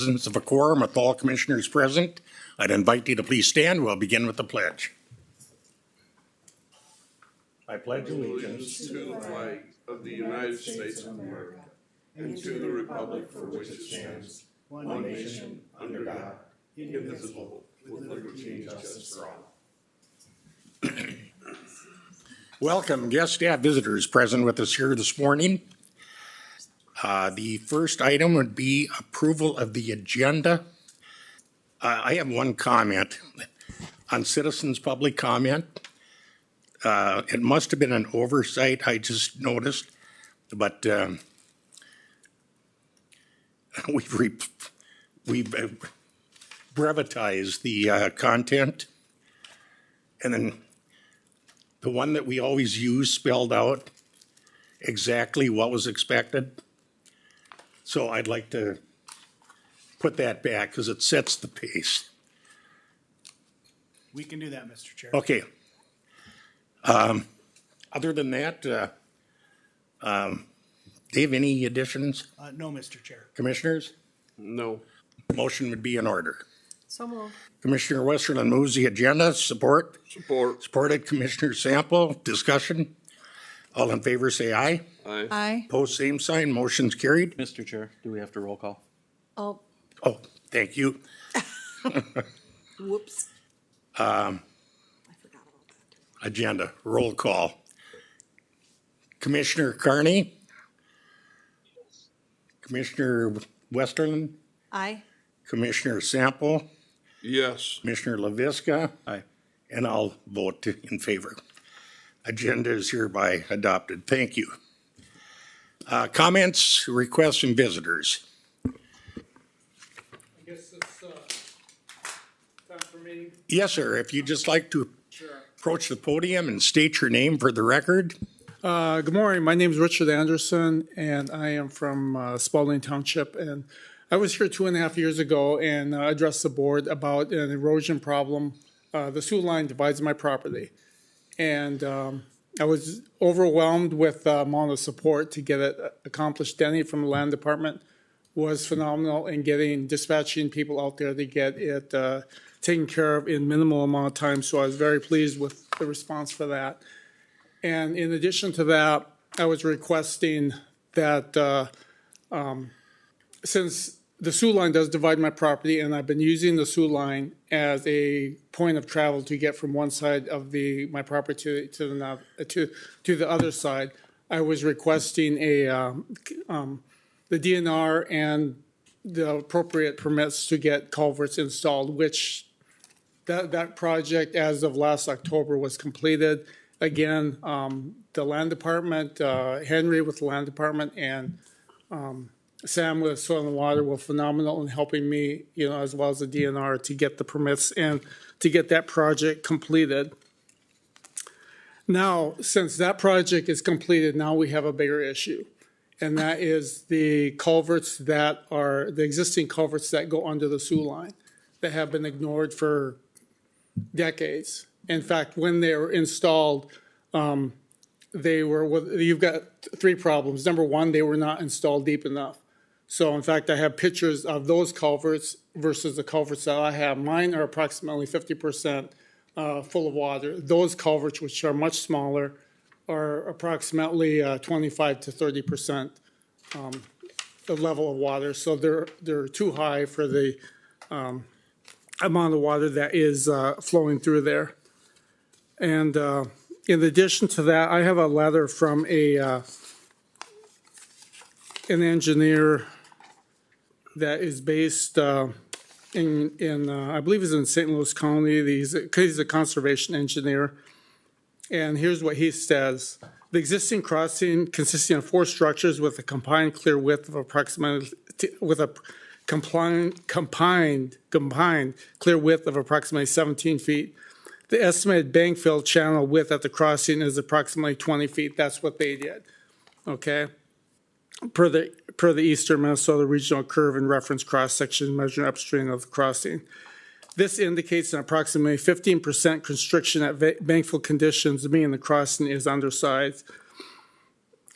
Presence of a quorum with all commissioners present, I'd invite you to please stand. We'll begin with the pledge. I pledge allegiance To the flag of the United States of America and to the republic for which it stands, one nation, under God, indivisible, with liberty and justice for all. Welcome, guest staff visitors present with us here this morning. The first item would be approval of the agenda. I have one comment on citizens' public comment. It must have been an oversight, I just noticed, but we've brevetized the content, and then the one that we always use spelled out exactly what was expected. So I'd like to put that back because it sets the pace. We can do that, Mr. Chair. Okay. Other than that, Dave, any additions? No, Mr. Chair. Commissioners? No. Motion would be in order. So moved. Commissioner Westerland moves the agenda. Support? Support. Supported. Commissioner Sample. Discussion? All in favor say aye. Aye. Aye. Opposed, same sign. Motion's carried. Mr. Chair, do we have to roll call? Oh, Oh, thank you. whoops. I forgot about that. Agenda, roll call. Commissioner Carney? Commissioner Westerland? Aye. Commissioner Sample? Yes. Commissioner LaVisca? Aye. And I'll vote in favor. Agenda is hereby adopted. Thank you. Comments, requests from visitors? I guess it's time for me. Yes, sir. If you'd just like to Sure. approach the podium and state your name for the record. Good morning. My name is Richard Anderson, and I am from Spalding Township. And I was here 2.5 years ago and addressed the board about an erosion problem. The sewer line divides my property. And I was overwhelmed with the amount of support to get it accomplished. Denny from the land department was phenomenal in dispatching people out there to get it taken care of in minimal amount of time. So I was very pleased with the response for that. And in addition to that, I was requesting that since the sewer line does divide my property, and I've been using the sewer line as a point of travel to get from one side of my property to the other side, I was requesting the DNR and the appropriate permits to get culverts installed, which that project, as of last October, was completed. Again, the land department, Henry with the land department, and Sam with Soil and Water were phenomenal in helping me, as well as the DNR, to get the permits and to get that project completed. Now, since that project is completed, now we have a bigger issue. And that is the culverts the existing culverts that go under the sewer line that have been ignored for decades. In fact, when they were installed, you've got three problems. Number one, they were not installed deep enough. So in fact, I have pictures of those culverts versus the culverts that I have. Mine are approximately 50% full of water. Those culverts, which are much smaller, are approximately 25 to 30% the level of water. So they're too high for the amount of water that is flowing through there. And in addition to that, I have a letter from an engineer that is based in I believe he's in St. Louis County. He's a conservation engineer. And here's what he says. The existing crossing consisting of 4 structures with a combined clear width of approximately combined clear width of approximately 17 feet. The estimated bank fill channel width at the crossing is approximately 20 feet. That's what they did, okay? Per the Eastern Minnesota Regional Curve and Reference Cross Section measured upstream of the crossing. This indicates an approximately 15% constriction at bank fill conditions, meaning the crossing is undersized.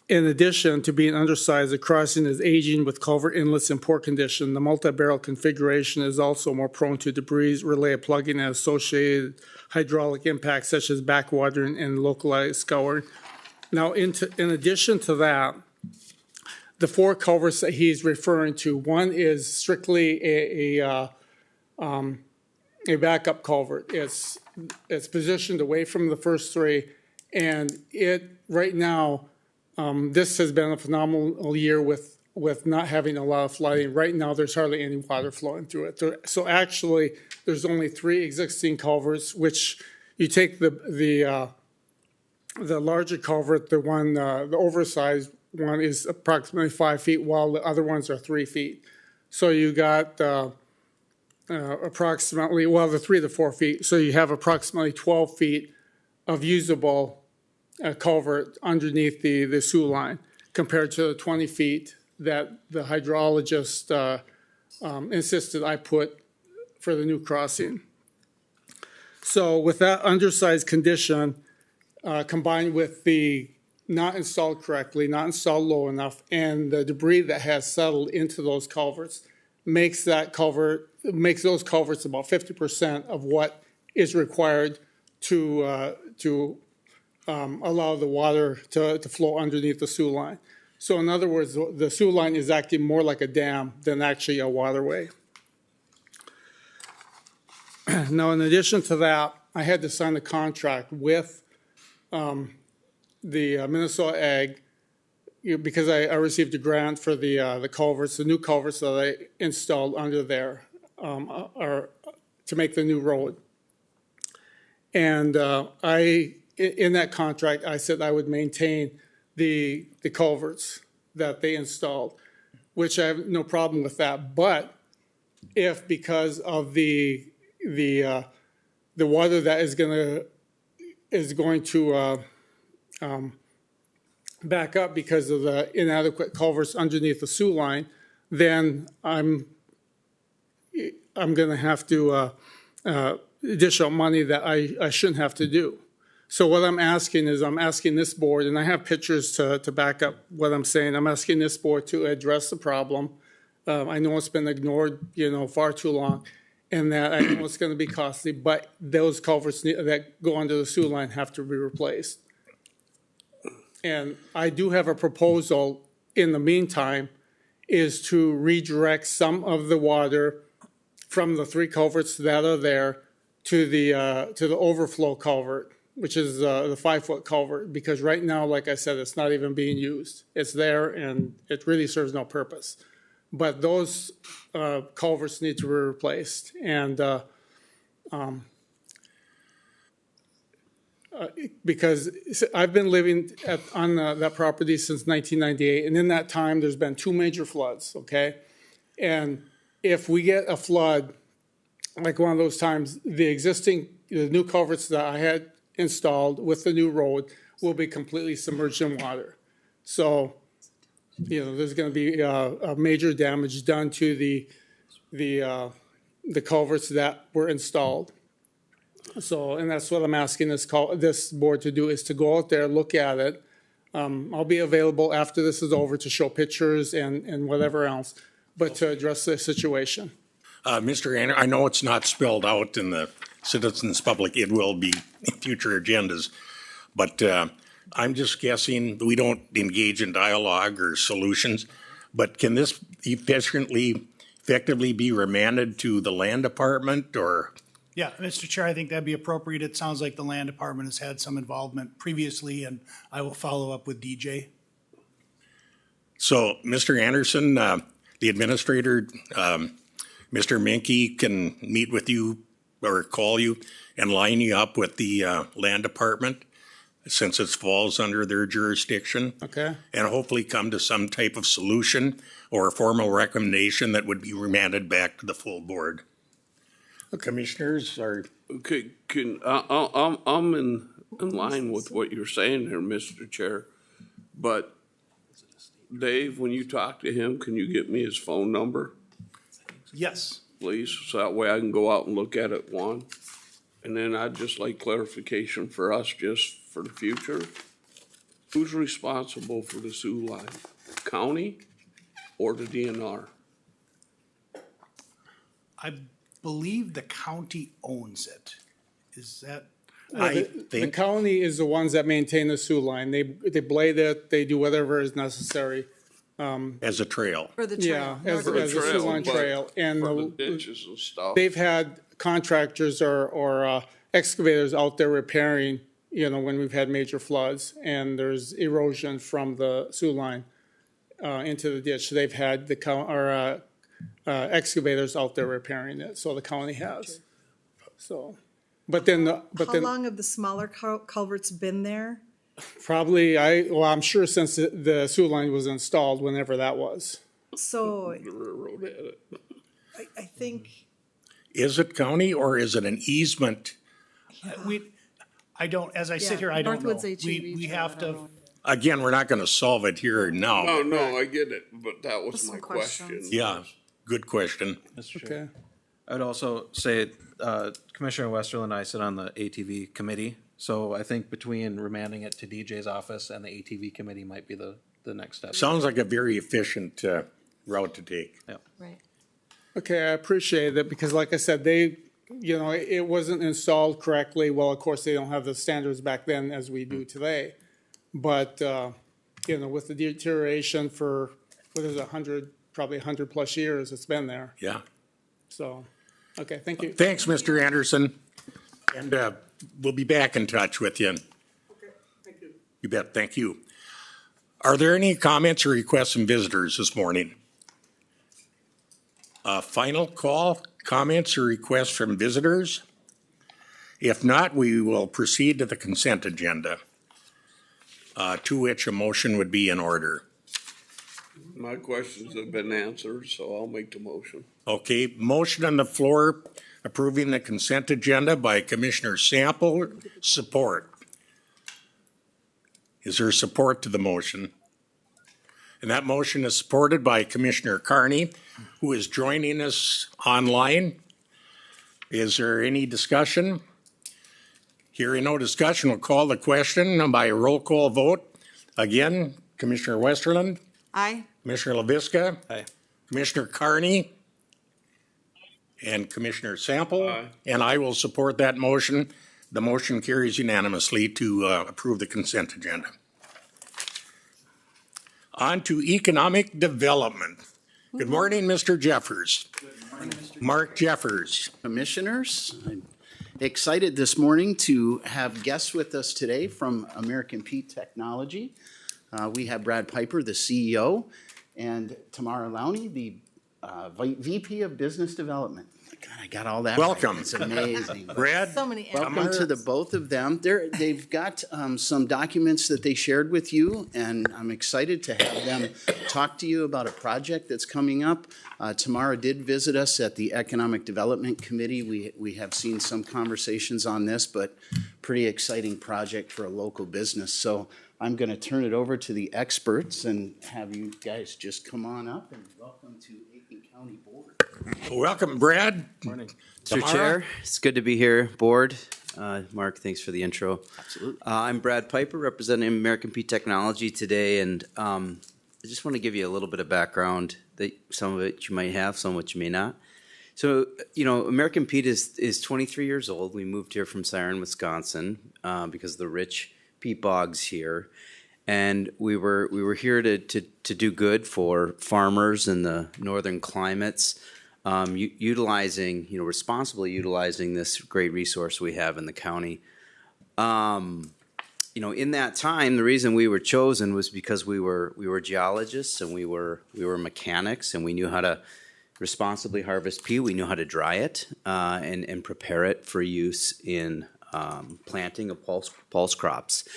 In addition to being undersized, the crossing is aging with culvert inlets in poor condition. The multi-barrel configuration is also more prone to debris, related plugging, and associated hydraulic impacts such as backwatering and localized scouring. Now, in addition to that, the four culverts that he's referring to, one is strictly a backup culvert. It's positioned away from the first three, and it right now. This has been a phenomenal year with not having a lot of flooding. Right now, there's hardly any water flowing through it. So actually, there's only three existing culverts, which you take the larger culvert, the oversized one is approximately 5 feet, while the other ones are 3 feet. So you got approximately, well, the 3 to 4 feet. So you have approximately 12 feet of usable culvert underneath the sewer line compared to the 20 feet that the hydrologist insisted I put for the new crossing. So with that undersized condition, combined with the not installed correctly, not installed low enough, and the debris that has settled into those culverts, makes those culverts about 50% of what is required to allow the water to flow underneath the sewer line. So in other words, the sewer line is acting more like a dam than actually a waterway. Now, in addition to that, I had to sign a contract with the Minnesota Ag because I received a grant for the culverts, the new culverts that I installed under there are to make the new road. And in that contract, I said I would maintain the culverts that they installed, which I have no problem with that. But if because of the water that is going to back up because of the inadequate culverts underneath the sewer line, then I'm going to have to dish out money that I shouldn't have to do. So what I'm asking is, I'm asking this board, and I have pictures to back up what I'm saying. I'm asking this board to address the problem. I know it's been ignored, far too long, and that I know it's going to be costly, but those culverts that go under the sewer line have to be replaced. And I do have a proposal in the meantime, is to redirect some of the water from the three culverts that are there to the overflow culvert, which is the 5-foot culvert, because right now, like I said, it's not even being used. It's there and it really serves no purpose. But those culverts need to be replaced. And because I've been living on that property since 1998, and in that time, there's been 2 major floods, okay? And if we get a flood, like one of those times, the new culverts that I had installed with the new road will be completely submerged in water. So, there's going to be a major damage done to the culverts that were installed. So, and that's what I'm asking this board to do, is to go out there, look at it. I'll be available after this is over to show pictures and whatever else, but to address the situation. Mr. Anner, I know it's not spelled out in the citizens' public. It will be in future agendas. But I'm just guessing, we don't engage in dialogue or solutions. But can this effectively be remanded to the land department or? Yeah, Mr. Chair, I think that'd be appropriate. It sounds like the land department has had some involvement previously, and I will follow up with DJ. So, Mr. Anderson, the administrator, Mr. Minke can meet with you or call you and line you up with the land department, since it falls under their jurisdiction. Okay. And hopefully come to some type of solution or a formal recommendation that would be remanded back to the full board. Commissioners are. Okay, I'm in line with what you're saying here, Mr. Chair, but Dave, when you talk to him, can you get me his phone number, Yes. please? So that way I can go out and look at it, one. And then I'd just like clarification for us, just for the future. Who's responsible for the sewer line? County or the DNR? I believe the county owns it. Is that, I The think, county is the ones that maintain the sewer line. They blade it, they do whatever is necessary. as a trail. For the Yeah, trail. as For the a sewer trail, line but trail. And For the the- ditches and stuff. they've had contractors or excavators out there repairing, when we've had major floods and there's erosion from the sewer line into the ditch. They've had excavators out there repairing it, so the county has. So, but then, How long have the smaller culverts been there? probably, I'm sure since the sewer line was installed, whenever that was. Oh, So The railroad had it. I think, Is it county or is it an easement? I don't, as I sit Yeah, here, I don't know. Northwoods HEB We trail, have I don't to, know. Again, we're not gonna solve it here now. No, I get it, but that was Just my some question. questions. Yeah, good question. Mr. Chair. Okay. I'd also say, Commissioner Westerland and I sit on the ATV committee, so I think between remanding it to DJ's office and the ATV committee might be the next step. Sounds like a very efficient route to take. Right. Okay, I appreciate it because like I said, it wasn't installed correctly. Well, of course, they don't have the standards back then as we do today. But, with the deterioration for, what is it, probably 100+ years it's been there. Yeah. So, okay, thank you. Thanks, Mr. Anderson. And we'll be back in touch with you. Okay, thank you. You bet, thank you. Are there any comments or requests from visitors this morning? Final call, comments or requests from visitors? If not, we will proceed to the consent agenda, to which a motion would be in order. My questions have been answered, so I'll make the motion. Okay, motion on the floor approving the consent agenda by Commissioner Sample, support. Is there support to the motion? And that motion is supported by Commissioner Carney, who is joining us online. Is there any discussion? Hearing no discussion, we'll call the question by a roll call vote. Again, Commissioner Westerland, Aye. Commissioner LaVisca. Aye. Commissioner Carney. And Commissioner Sample. Aye. And I will support that motion. The motion carries unanimously to approve the consent agenda. On to economic development. Good morning, Mr. Jeffers. Mark Jeffers. Commissioners. I'm excited this morning to have guests with us today from American Pete Technology. We have Brad Piper, the CEO, and Tamara Lowney, the VP of Business Development. God, I got all that right. Welcome. It's amazing. Brad. So many. Welcome to the both of them. They've got some documents that they shared with you, and I'm excited to have them talk to you about a project that's coming up. Tamara did visit us at the Economic Development Committee. We have seen some conversations on this, but pretty exciting project for a local business. So I'm going to turn it over to the experts and have you guys just come on up and welcome to Aitkin County Board. Welcome, Brad. Morning. Mr. Tamara? Chair, it's good to be here, Board. Mark, thanks for the intro. Absolutely. I'm Brad Piper, representing American Pete Technology today, and I just want to give you a little bit of background, that some of it you might have, some of it you may not. So, American Pete is 23 years old. We moved here from Siren, Wisconsin, because of the rich peat bogs here. And we were here to do good for farmers in the northern climates, responsibly utilizing this great resource we have in the county. In that time, the reason we were chosen was because we were geologists and we were mechanics, and we knew how to responsibly harvest peat. We knew how to dry it and prepare it for use in planting of pulse crops.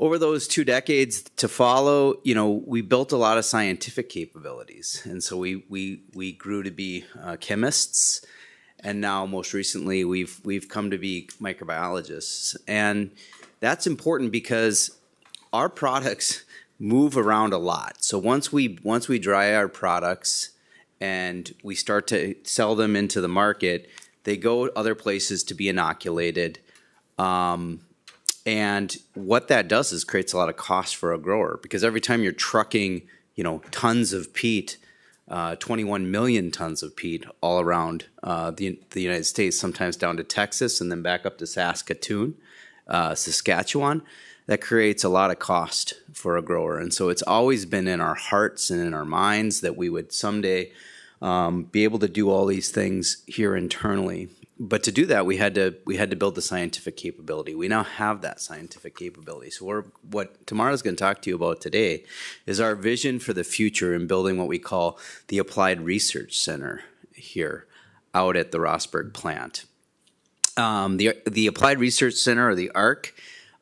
Over those 2 decades to follow, we built a lot of scientific capabilities. And so we grew to be chemists. And now most recently we've come to be microbiologists. And that's important because our products move around a lot. So once we dry our products and we start to sell them into the market, they go other places to be inoculated. And what that does is creates a lot of cost for a grower, because every time you're trucking, tons of peat, 21 million tons of peat all around the United States, sometimes down to Texas and then back up to Saskatoon, Saskatchewan, that creates a lot of cost for a grower. And so it's always been in our hearts and in our minds that we would someday be able to do all these things here internally. But to do that, we had to build the scientific capability. We now have that scientific capability. So what Tamara's going to talk to you about today is our vision for the future in building what we call the Applied Research Center here out at the Rossburg plant. The Applied Research Center, or the ARC,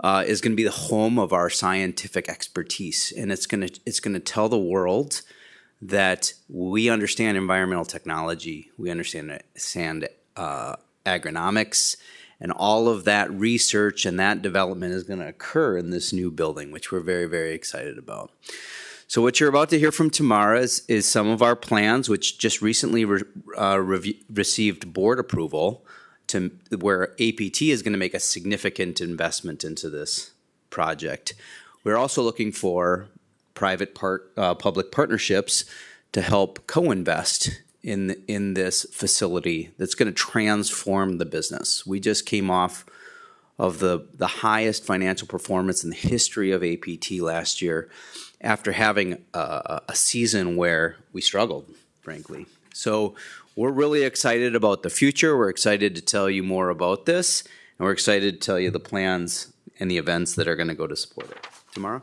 is going to be the home of our scientific expertise, and it's going to tell the world that we understand environmental technology, we understand agronomics, and all of that research and that development is going to occur in this new building, which we're very, very excited about. So what you're about to hear from Tamara is some of our plans, which just recently received board approval, to where APT is going to make a significant investment into this project. We're also looking for private public partnerships to help co-invest in this facility that's going to transform the business. We just came off of the highest financial performance in the history of APT last year, after having a season where we struggled, frankly. So we're really excited about the future. We're excited to tell you more about this, and we're excited to tell you the plans and the events that are going to go to support it. Tamara?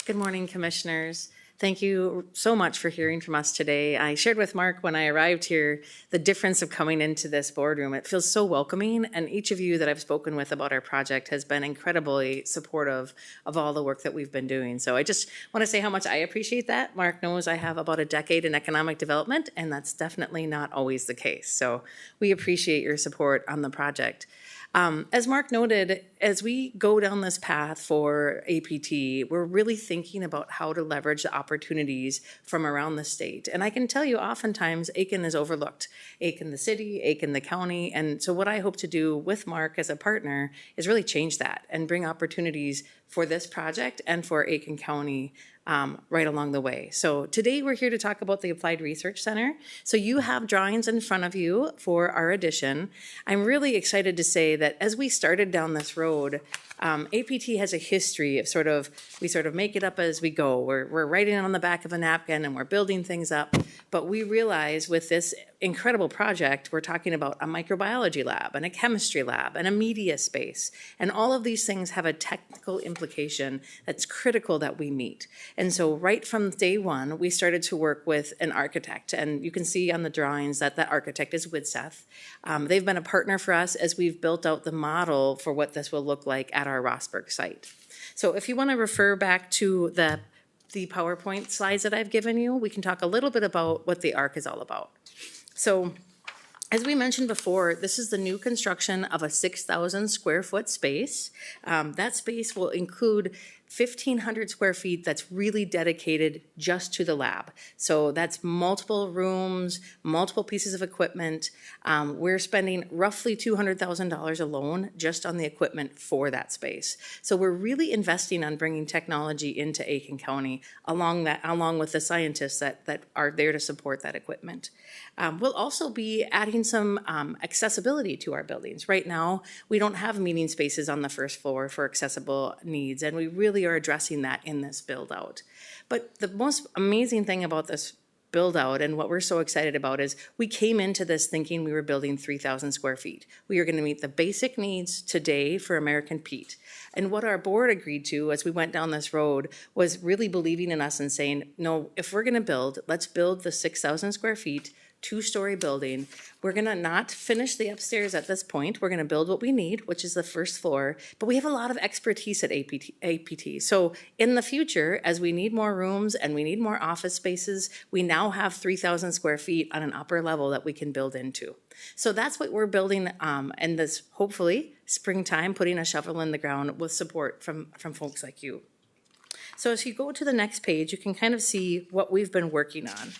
Good morning, Commissioners. Thank you so much for hearing from us today. I shared with Mark when I arrived here the difference of coming into this boardroom. It feels so welcoming, and each of you that I've spoken with about our project has been incredibly supportive of all the work that we've been doing. So I just want to say how much I appreciate that. Mark knows I have about a decade in economic development, and that's definitely not always the case. So we appreciate your support on the project. As Mark noted, as we go down this path for APT, we're really thinking about how to leverage the opportunities from around the state. And I can tell you, oftentimes, Aitkin is overlooked. Aitkin the city, Aitkin the county. And so what I hope to do with Mark as a partner is really change that and bring opportunities for this project and for Aitkin County right along the way. So today we're here to talk about the Applied Research Center. So you have drawings in front of you for our addition. I'm really excited to say that as we started down this road, APT has a history of we make it up as we go. We're writing it on the back of a napkin and we're building things up. But we realize with this incredible project, we're talking about a microbiology lab and a chemistry lab and a media space. And all of these things have a technical implication that's critical that we meet. And so right from day one, we started to work with an architect. And you can see on the drawings that that architect is Widseth. They've been a partner for us as we've built out the model for what this will look like at our Rossburg site. So if you want to refer back to the PowerPoint slides that I've given you, we can talk a little bit about what the ARC is all about. So as we mentioned before, this is the new construction of a 6,000 square foot space. That space will include 1,500 square feet that's really dedicated just to the lab. So that's multiple rooms, multiple pieces of equipment. We're spending roughly $200,000 alone just on the equipment for that space. So we're really investing on bringing technology into Aitkin County along with the scientists that are there to support that equipment. We'll also be adding some accessibility to our buildings. Right now, we don't have meeting spaces on the first floor for accessible needs, and we really are addressing that in this build out. But the most amazing thing about this build out and what we're so excited about is we came into this thinking we were building 3,000 square feet. We are going to meet the basic needs today for American peat. And what our board agreed to as we went down this road was really believing in us and saying, no, if we're going to build, let's build the 6,000 square feet, 2-story building. We're going to not finish the upstairs at this point. We're going to build what we need, which is the first floor. But we have a lot of expertise at APT. So in the future, as we need more rooms and we need more office spaces, we now have 3,000 square feet on an upper level that we can build into. So that's what we're building in this, hopefully, springtime, putting a shovel in the ground with support from folks like you. So as you go to the next page, you can kind of see what we've been working on.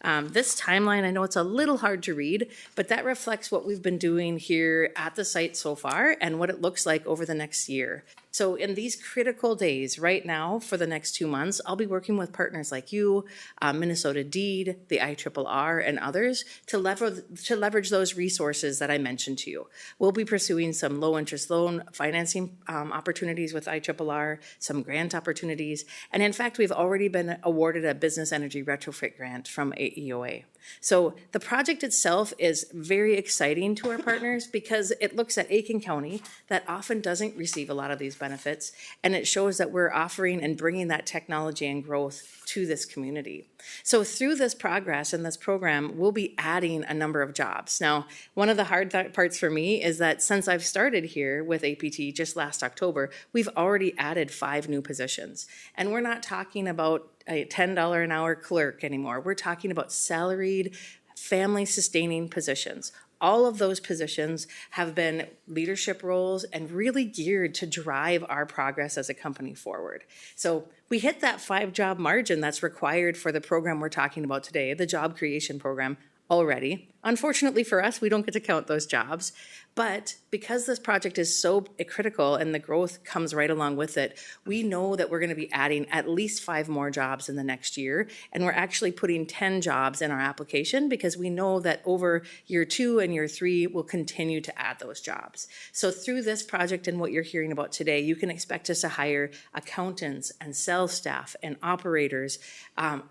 This timeline, I know it's a little hard to read, but that reflects what we've been doing here at the site so far and what it looks like over the next year. So in these critical days right now for the next 2 months, I'll be working with partners like you, Minnesota DEED, the IRRR, and others to leverage those resources that I mentioned to you. We'll be pursuing some low interest loan financing opportunities with IRRR, some grant opportunities, and in fact, we've already been awarded a business energy retrofit grant from AEOA. So the project itself is very exciting to our partners because it looks at Aitkin County that often doesn't receive a lot of these benefits, and it shows that we're offering and bringing that technology and growth to this community. So through this progress and this program, we'll be adding a number of jobs. Now, one of the hard parts for me is that since I've started here with APT just last October, we've already added 5 new positions. And we're not talking about a $10 an hour clerk anymore. We're talking about salaried, family-sustaining positions. All of those positions have been leadership roles and really geared to drive our progress as a company forward. So we hit that 5-job margin that's required for the program we're talking about today, the job creation program, already. Unfortunately for us, we don't get to count those jobs. But because this project is so critical and the growth comes right along with it, we know that we're going to be adding at least 5 more jobs in the next year. And we're actually putting 10 jobs in our application because we know that over year 2 and year 3, we'll continue to add those jobs. So through this project and what you're hearing about today, you can expect us to hire accountants and sales staff and operators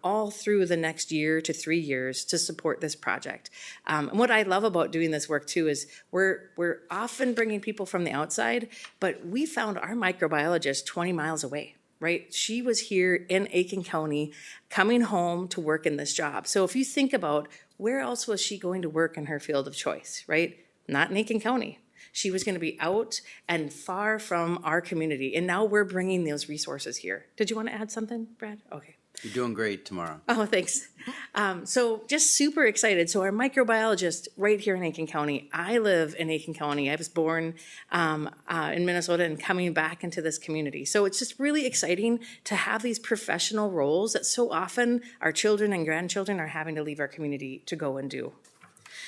all through the next year to 3 years to support this project. And what I love about doing this work too is we're often bringing people from the outside, but we found our microbiologist 20 miles away, right? She was here in Aitkin County coming home to work in this job. So if you think about where else was she going to work in her field of choice, right? Not in Aitkin County. She was going to be out and far from our community. And now we're bringing those resources here. Did you want to add something, Brad? Okay. You're doing great tomorrow. Oh, thanks. So just super excited. So our microbiologist right here in Aitkin County, I live in Aitkin County. I was born in Minnesota and coming back into this community. So it's just really exciting to have these professional roles that so often our children and grandchildren are having to leave our community to go and do.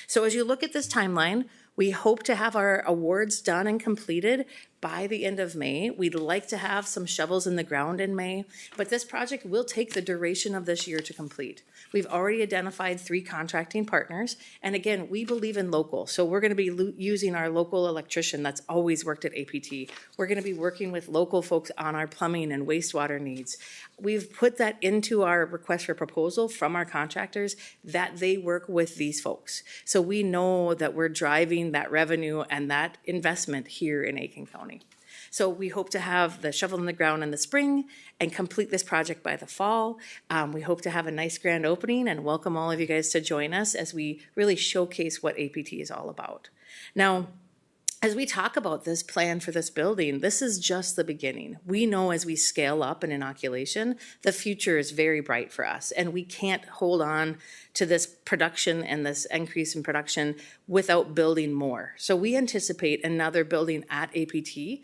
So as you look at this timeline, we hope to have our awards done and completed by the end of May. We'd like to have some shovels in the ground in May, but this project will take the duration of this year to complete. We've already identified 3 contracting partners, and again, we believe in local, so we're going to be using our local electrician that's always worked at APT. We're going to be working with local folks on our plumbing and wastewater needs. We've put that into our request for proposal from our contractors that they work with these folks. So we know that we're driving that revenue and that investment here in Aitkin County. So we hope to have the shovel in the ground in the spring and complete this project by the fall. We hope to have a nice grand opening and welcome all of you guys to join us as we really showcase what APT is all about. Now, as we talk about this plan for this building, this is just the beginning. We know as we scale up in inoculation, the future is very bright for us, and we can't hold on to this production and this increase in production without building more. So we anticipate another building at APT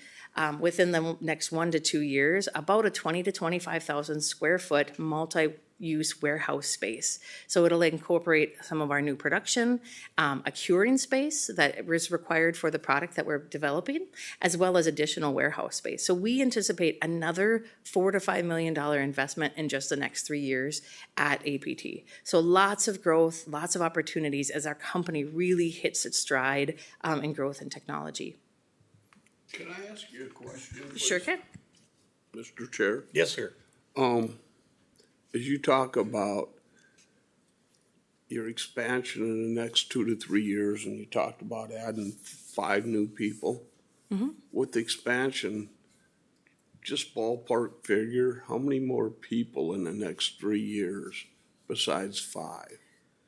within the next 1 to 2 years, about a 20 to 25,000 square foot multi-use warehouse space. So it'll incorporate some of our new production, a curing space that is required for the product that we're developing, as well as additional warehouse space. So we anticipate another $4 to $5 million investment in just the next 3 years at APT. So lots of growth, lots of opportunities as our company really hits its stride in growth and technology. Can I ask you a question, please? Sure can. Mr. Chair? Yes, sir. As you talk about your expansion in the next 2 to 3 years, and you talked about adding 5 new people, with the expansion, just ballpark figure, how many more people in the next 3 years besides 5?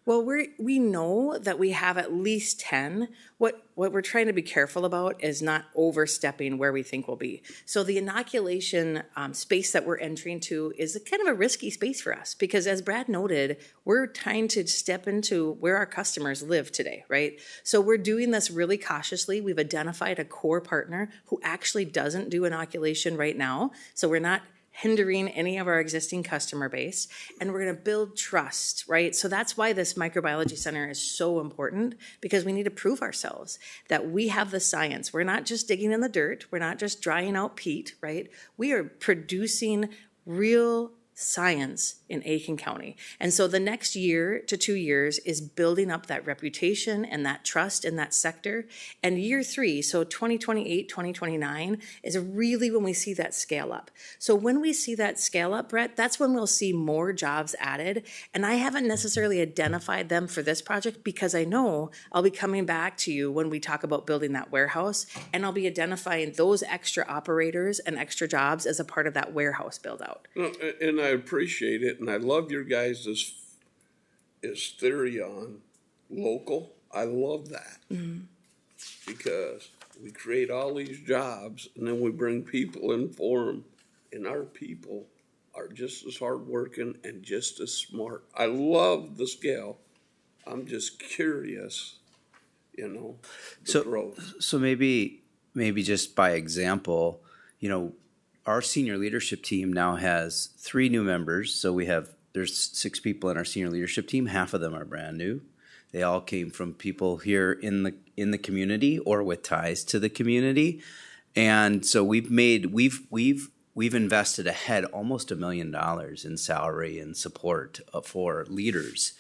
Well, we know that we have at least 10. What we're trying to be careful about is not overstepping where we think we'll be. So the inoculation space that we're entering to is a kind of a risky space for us because as Brad noted, we're trying to step into where our customers live today, right? So we're doing this really cautiously. We've identified a core partner who actually doesn't do inoculation right now. So we're not hindering any of our existing customer base, and we're going to build trust, right? So that's why this microbiology center is so important, because we need to prove ourselves that we have the science. We're not just digging in the dirt. We're not just drying out peat, right? We are producing real science in Aitkin County. And so the next year to 2 years is building up that reputation and that trust in that sector. And year 3, so 2028, 2029, is really when we see that scale up. So when we see that scale up, Brett, that's when we'll see more jobs added. And I haven't necessarily identified them for this project, because I know I'll be coming back to you when we talk about building that warehouse, and I'll be identifying those extra operators and extra jobs as a part of that warehouse build out. No, and I appreciate it, and I love your guys' theory on local. I love that. Because we create all these jobs, and then we bring people in for them, and our people are just as hardworking and just as smart. I love the scale. I'm just curious, the growth. So maybe just by example, our senior leadership team now has 3 new members. So there's 6 people in our senior leadership team. Half of them are brand new. They all came from people here in the community or with ties to the community. And so we've invested ahead almost $1 million in salary and support for leaders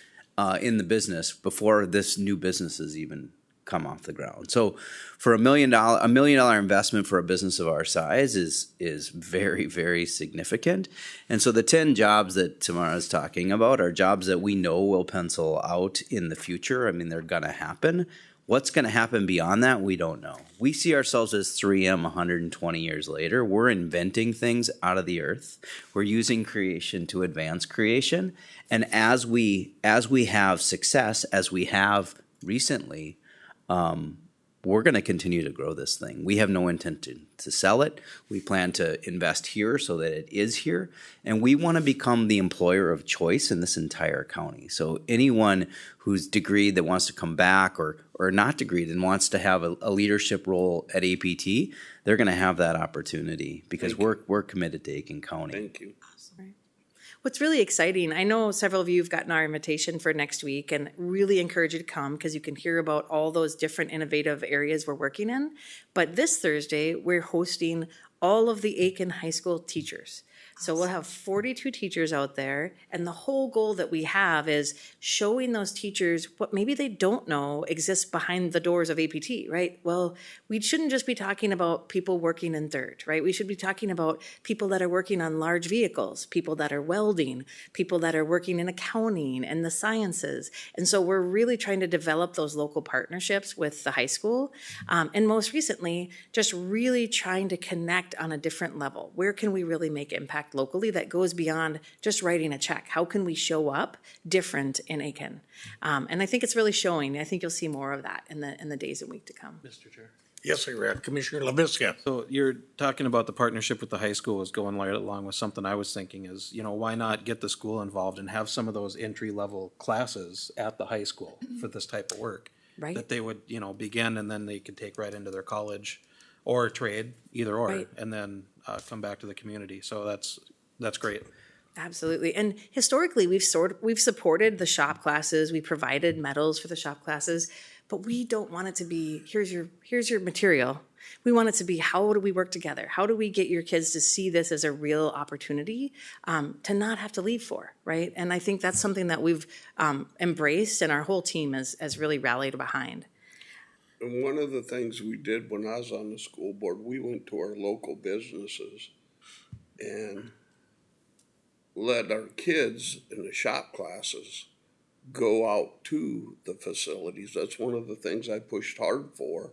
in the business before this new business has even come off the ground. So for $1 million investment for a business of our size is very, very significant. And so the 10 jobs that Tamara's talking about are jobs that we know will pencil out in the future. I mean, they're going to happen. What's going to happen beyond that, we don't know. We see ourselves as 3M 120 years later. We're inventing things out of the earth. We're using creation to advance creation. And as we have success, as we have recently, we're going to continue to grow this thing. We have no intent to sell it. We plan to invest here so that it is here. And we want to become the employer of choice in this entire county. So anyone who's degreed that wants to come back or not degreed and wants to have a leadership role at APT, they're going to have that opportunity because we're committed to Aitkin County. Thank you. What's really exciting, I know several of you have gotten our invitation for next week, and really encourage you to come because you can hear about all those different innovative areas we're working in. But this Thursday, we're hosting all of the Aitkin High School teachers. So we'll have 42 teachers out there, and the whole goal that we have is showing those teachers what maybe they don't know exists behind the doors of APT, right? Well, we shouldn't just be talking about people working in dirt, right? We should be talking about people that are working on large vehicles, people that are welding, people that are working in accounting and the sciences. And so we're really trying to develop those local partnerships with the high school. And most recently, just really trying to connect on a different level. Where can we really make impact locally that goes beyond just writing a check? How can we show up different in Aitkin? And I think it's really showing. I think you'll see more of that in the days and week to come. Mr. Chair. Yes, I read. Commissioner LaVisca. So you're talking about the partnership with the high school is going right along with something I was thinking is, why not get the school involved and have some of those entry-level classes at the high school for this type of work? Right. That they would, begin and then they could take right into their college or trade, either or, Right. and then come back to the community. So that's great. Absolutely. And historically, we've supported the shop classes. We provided medals for the shop classes, but we don't want it to be, here's your material. We want it to be, how do we work together? How do we get your kids to see this as a real opportunity to not have to leave for, right? And I think that's something that we've embraced and our whole team has really rallied behind. And one of the things we did when I was on the school board, we went to our local businesses and let our kids in the shop classes go out to the facilities. That's one of the things I pushed hard for.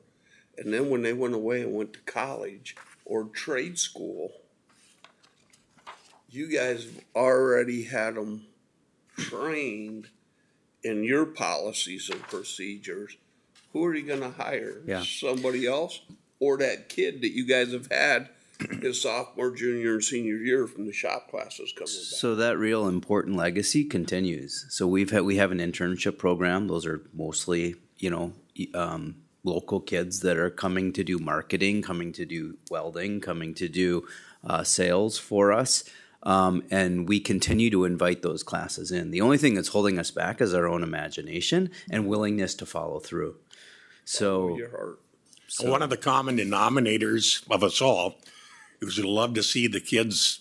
And then when they went away and went to college or trade school, you guys already had them trained in your policies and procedures. Who are you going to hire? Yeah. Somebody else? Or that kid that you guys have had his sophomore, junior, and senior year from the shop classes coming back? So that real important legacy continues. So we have an internship program. Those are mostly, local kids that are coming to do marketing, coming to do welding, coming to do sales for us. And we continue to invite those classes in. The only thing that's holding us back is our own imagination and willingness to follow through. So, Your heart. One of the common denominators of us all is we'd love to see the kids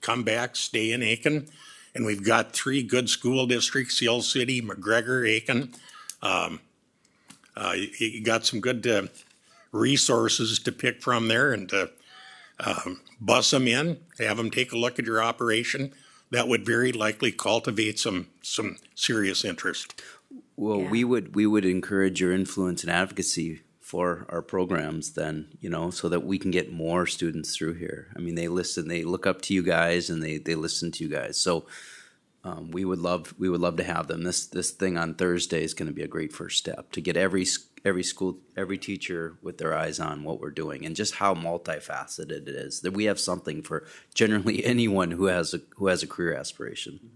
come back, stay in Aitkin. And we've got 3 good school districts, Hill City, McGregor, Aitkin. You got some good resources to pick from there and bus them in, have them take a look at your operation. That would very likely cultivate some serious interest. well, Yeah. we would encourage your influence and advocacy for our programs then, so that we can get more students through here. I mean, they listen, they look up to you guys and they listen to you guys. So we would love to have them. This thing on Thursday is going to be a great first step to get every school, every teacher with their eyes on what we're doing and just how multifaceted it is. That we have something for generally anyone who has a career aspiration.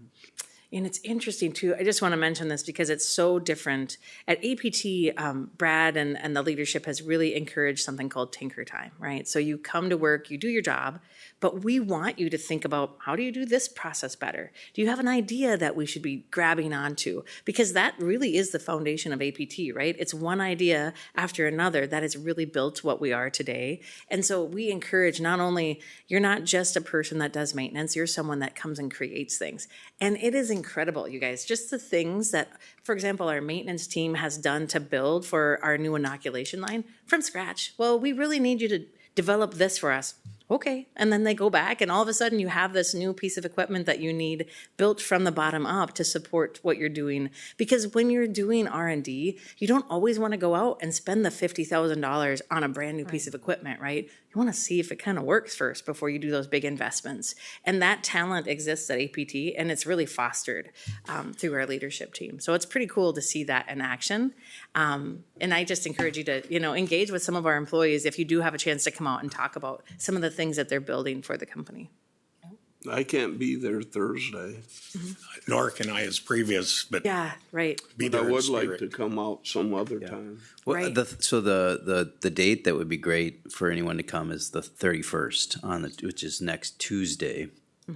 And it's interesting too. I just want to mention this because it's so different. At APT, Brad and the leadership has really encouraged something called Tinker Time, right? So you come to work, you do your job, but we want you to think about, how do you do this process better? Do you have an idea that we should be grabbing onto? Because that really is the foundation of APT, right? It's one idea after another that has really built what we are today. And so we encourage not only, you're not just a person that does maintenance, you're someone that comes and creates things. And it is incredible, you guys, just the things that, for example, our maintenance team has done to build for our new inoculation line from scratch. Well, we really need you to develop this for us. Okay. And then they go back and all of a sudden you have this new piece of equipment that you need built from the bottom up to support what you're doing. Because when you're doing R&D, you don't always want to go out and spend the $50,000 on a brand new piece of equipment, right? You want to see if it kind of works first before you do those big investments. And that talent exists at APT and it's really fostered through our leadership team. So it's pretty cool to see that in action. And I just encourage you to, engage with some of our employees if you do have a chance to come out and talk about some of the things that they're building for the company. I can't be there Thursday. Nor can I as previous, but Yeah, right. be I there in would like spirit. to come out some other time. Well, Right. the date that would be great for anyone to come is the 31st which is next Tuesday.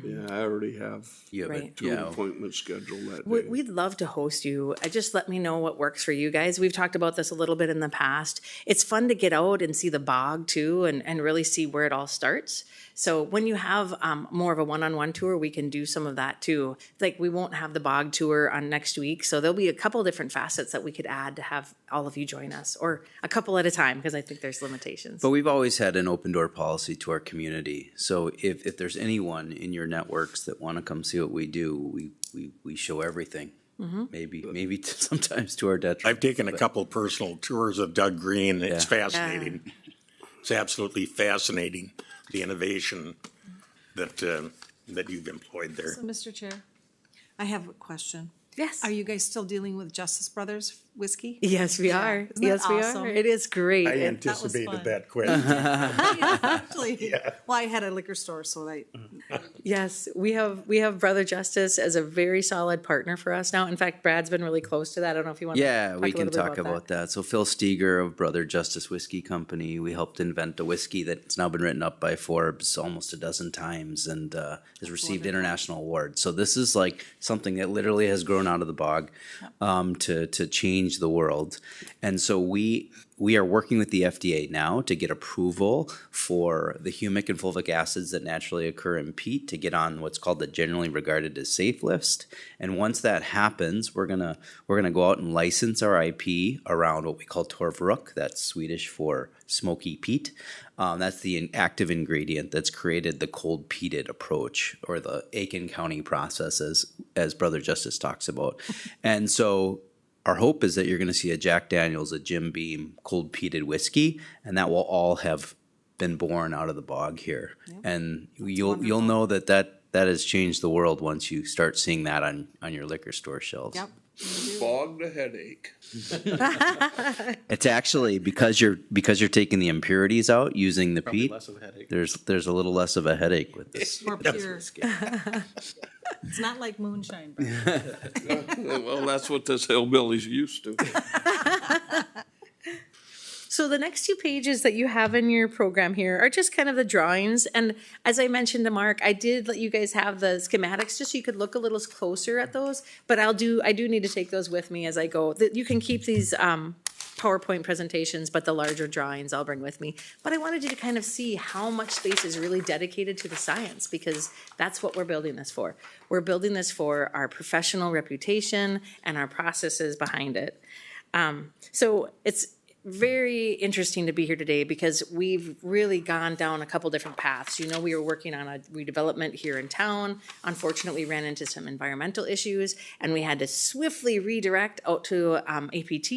Yeah, I already have You have Right. two appointments scheduled that day. We'd love to host you. Just let me know what works for you guys. We've talked about this a little bit in the past. It's fun to get out and see the bog too and really see where it all starts. So when you have more of a one-on-one tour, we can do some of that too. Like we won't have the bog tour on next week. So there'll be a couple different facets that we could add to have all of you join us, or a couple at a time, because I think there's limitations. But we've always had an open door policy to our community. So if there's anyone in your networks that want to come see what we do, we show everything. Maybe sometimes to our detriment. I've taken a couple personal tours of Doug Green. It's fascinating. It's absolutely fascinating, the innovation that you've employed there. So, Mr. Chair, I have a question. Yes. Are you guys still dealing with Justice Brothers whiskey? Yes, we are. Isn't that Yes, we awesome? are. It is great. I It- anticipated fun. that question. Actually, well, I had a liquor store, so Yes, we have Brother Justice as a very solid partner for us now. In fact, Brad's been really close to that. I don't know if you want to Yeah, talk we a can little bit talk about that. So Phil Steger of Brother Justice Whiskey Company, we helped invent a whiskey that's now been written up by Forbes almost a dozen times and has received international awards. So this is like something that literally has grown out of the bog to change the world. And so we are working with the FDA now to get approval for the humic and fulvic acids that naturally occur in peat to get on what's called the generally regarded as safe list. And once that happens, we're gonna go out and license our IP around what we call torvrook. That's Swedish for smoky peat. That's the active ingredient that's created the cold peated approach, or the Aitkin County process, as Brother Justice talks about. And so our hope is that you're going to see a Jack Daniel's, a Jim Beam cold peated whiskey, and that will all have been born out of the bog here. And you'll know that has changed the world once you start seeing that on your liquor store shelves. Yep. Fog the headache. It's actually because you're taking the impurities out using the peat. Less of a headache. There's a little less of a headache with this. More pure. It's not like moonshine, Brad. Well, that's what this hillbilly's used to. So the next two pages that you have in your program here are just kind of the drawings. And as I mentioned to Mark, I did let you guys have the schematics just so you could look a little closer at those. But I do need to take those with me as I go. You can keep these PowerPoint presentations, but the larger drawings I'll bring with me. But I wanted you to kind of see how much space is really dedicated to the science, because that's what we're building this for. We're building this for our professional reputation and our processes behind it. So it's very interesting to be here today because we've really gone down a couple different paths. You know, we were working on a redevelopment here in town. Unfortunately, ran into some environmental issues, and we had to swiftly redirect out to APT.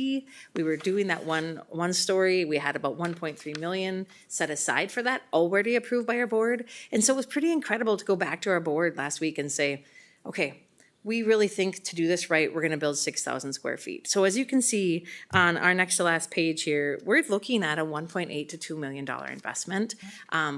We were doing that one story. We had about 1.3 million set aside for that, already approved by our board. And so it was pretty incredible to go back to our board last week and say, okay, we really think to do this right, we're gonna build 6,000 square feet. So as you can see on our next to last page here, we're looking at a $1.8 to $2 million investment.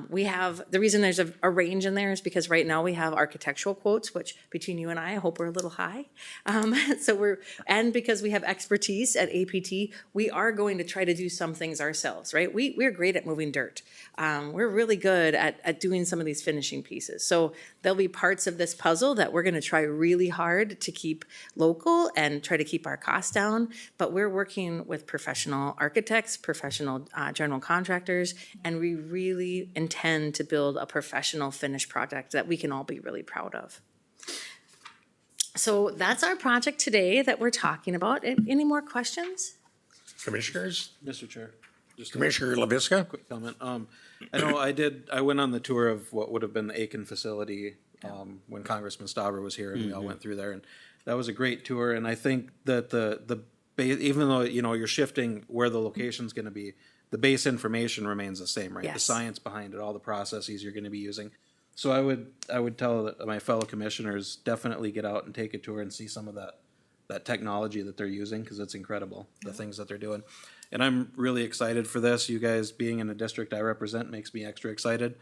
We have, the reason there's a range in there is because right now we have architectural quotes, which between you and I hope we're a little high. And because we have expertise at APT, we are going to try to do some things ourselves, right? We're great at moving dirt. We're really good at doing some of these finishing pieces. So there'll be parts of this puzzle that we're gonna try really hard to keep local and try to keep our costs down, but we're working with professional architects, professional general contractors, and we really intend to build a professional finished project that we can all be really proud of. So that's our project today that we're talking about. Any more questions? Commissioners? Mr. Chair. Just a Commissioner LaVisca? quick comment. I know I went on the tour of what would have been the Aitkin facility when Congressman Stauber was here, and we all went through there, and that was a great tour. And I think that even though, you know, you're shifting where the location's gonna be, the base information remains the same, right? The Yes. science behind it, all the processes you're gonna be using. So I would tell my fellow commissioners, definitely get out and take a tour and see some of that technology that they're using, because it's incredible, the things that they're doing. And I'm really excited for this. You guys being in the district I represent makes me extra excited.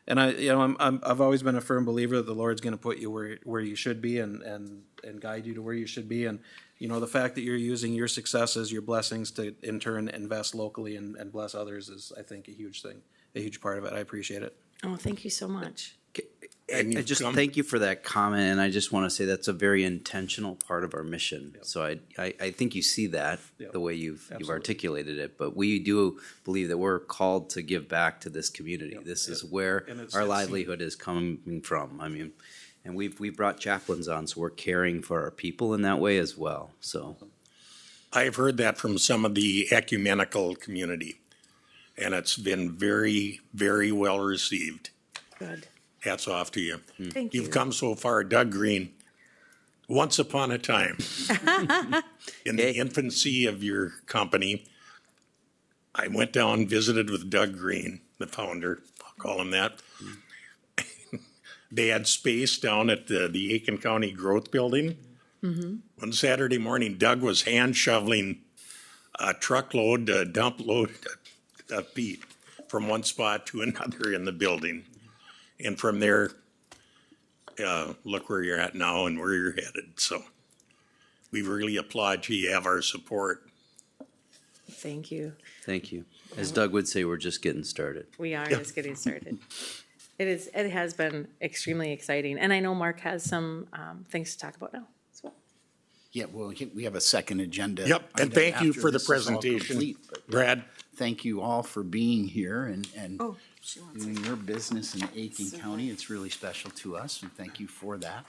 And I've always been a firm believer that the Lord's gonna put you where you should be and guide you to where you should be. And, you know, the fact that you're using your successes, your blessings to in turn invest locally and bless others is, I think, a huge thing, a huge part of it. I appreciate it. Oh, thank you so much. I just thank you for that comment, and I just want to say that's a very intentional part of our mission. Yep. So I think you see that Yep. the way you've Absolutely. articulated it, but we do believe that we're called to give back to this community. Yep. This is Yep. where And it's- our it's- livelihood is coming from. I mean, and we've brought chaplains on, so we're caring for our people in that way as well. So I've heard that from some of the ecumenical community, and it's been very, very well received. Good. Hats off to you. Thank you. You've come so far, Doug Green. Once upon a time, in the Hey. infancy of your company, I went down, visited with Doug Green, the founder, I'll call him that. They had space down at the Aitkin County Growth Building. One Saturday morning, Doug was hand shoveling a truckload, a dump load of feet from one spot to another in the building. And from there, look where you're at now and where you're headed. So we really applaud you. You have our support. Thank you. thank you. As Doug would say, we're just getting started. We are just getting started. It has been extremely exciting. And I know Mark has some things to talk about now as well. Yeah, well, we have a second agenda. Yep, and item thank you after for the this is all presentation, complete, but Brad. Thank you all for being here and Oh, she wants doing your business in Aitkin County. It's really special to us, and thank you for that.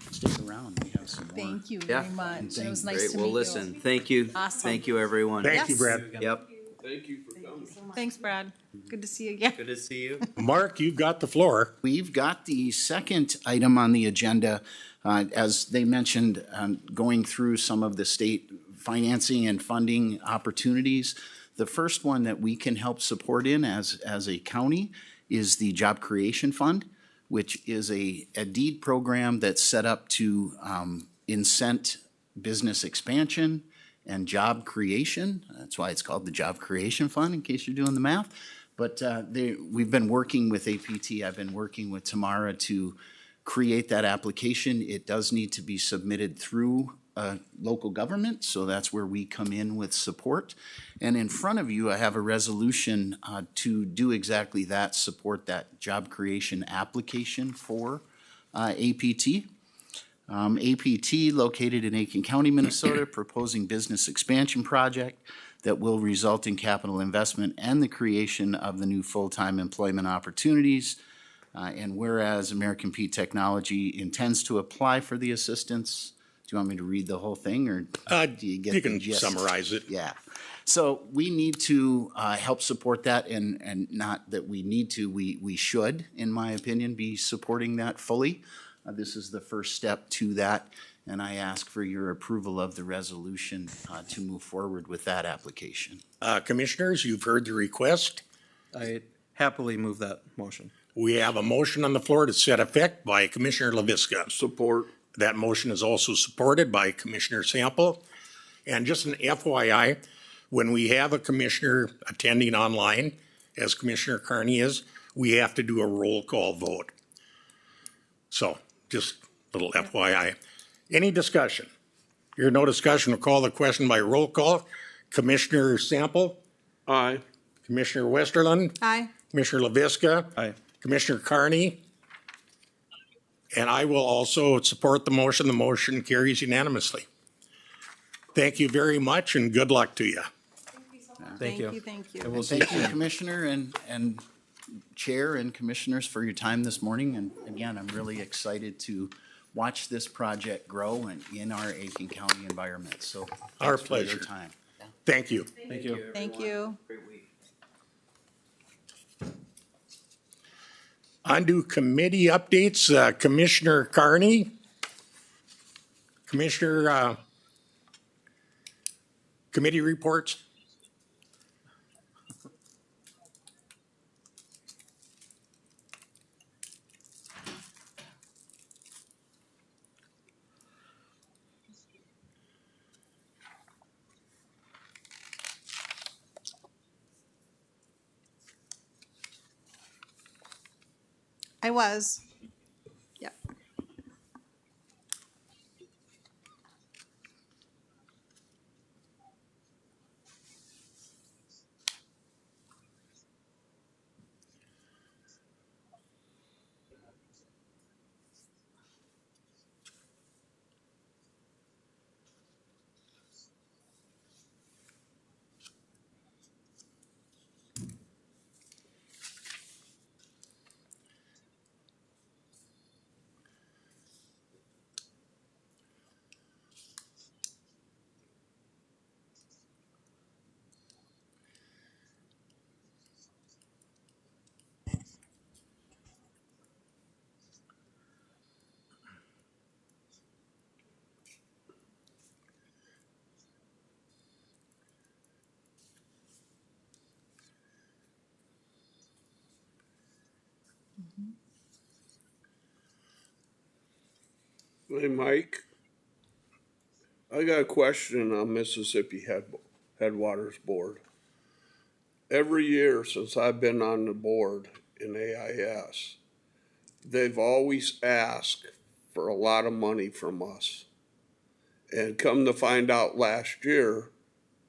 Stick around, we have some more. Thank you Yeah. very much. It was Great. nice Great, to well, meet listen, you. thank you. Awesome. Thank you, everyone. Thank you, Yes. Brad. Yep, Thank you for coming. Thanks, Brad. Good to see you again. good to see you. Mark, you've got the floor. We've got the second item on the agenda, as they mentioned, going through some of the state financing and funding opportunities. The first one that we can help support in as a county is the Job Creation Fund, which is a deed program that's set up to incent business expansion and job creation. That's why it's called the Job Creation Fund, in case you're doing the math. But we've been working with APT, I've been working with Tamara to create that application. It does need to be submitted through local government, so that's where we come in with support. And in front of you, I have a resolution to do exactly that, support that job creation application for APT. APT, located in Aitkin County, Minnesota, proposing business expansion project that will result in capital investment and the creation of the new full-time employment opportunities. And whereas American Pete Technology intends to apply for the assistance, do you want me to read the whole thing, or do you get You the can gist? summarize it. Yeah. So we need to help support that, and not that we need to, we should, in my opinion, be supporting that fully. This is the first step to that, and I ask for your approval of the resolution to move forward with that application. Commissioners, you've heard the request. I happily move that motion. We have a motion on the floor to set effect by Commissioner LaVisca. Support. That motion is also supported by Commissioner Sample. And just an FYI, when we have a commissioner attending online, as Commissioner Carney is, we have to do a roll call vote. So just a little FYI. Any discussion? Here, no discussion. We'll call the question by roll call. Commissioner Sample, Aye. Commissioner Westerlund, Aye. Commissioner LaVisca, Aye. Commissioner Carney, and I will also support the motion. The motion carries unanimously. Thank you very much and good luck to you. Thank you. Thank you. And we'll see Thank you, soon. Commissioner and Chair and Commissioners, for your time this morning. And again, I'm really excited to watch this project grow and in our Aitkin County environment. So Our thanks for your pleasure. time. Thank you. Thank you. Thank you. On to committee updates. Commissioner Carney. Commissioner, committee reports. I was. Yep. Hey, Mike. I got a question on Mississippi Headwaters Board. Every year since I've been on the board in AIS, they've always asked for a lot of money from us. And come to find out last year,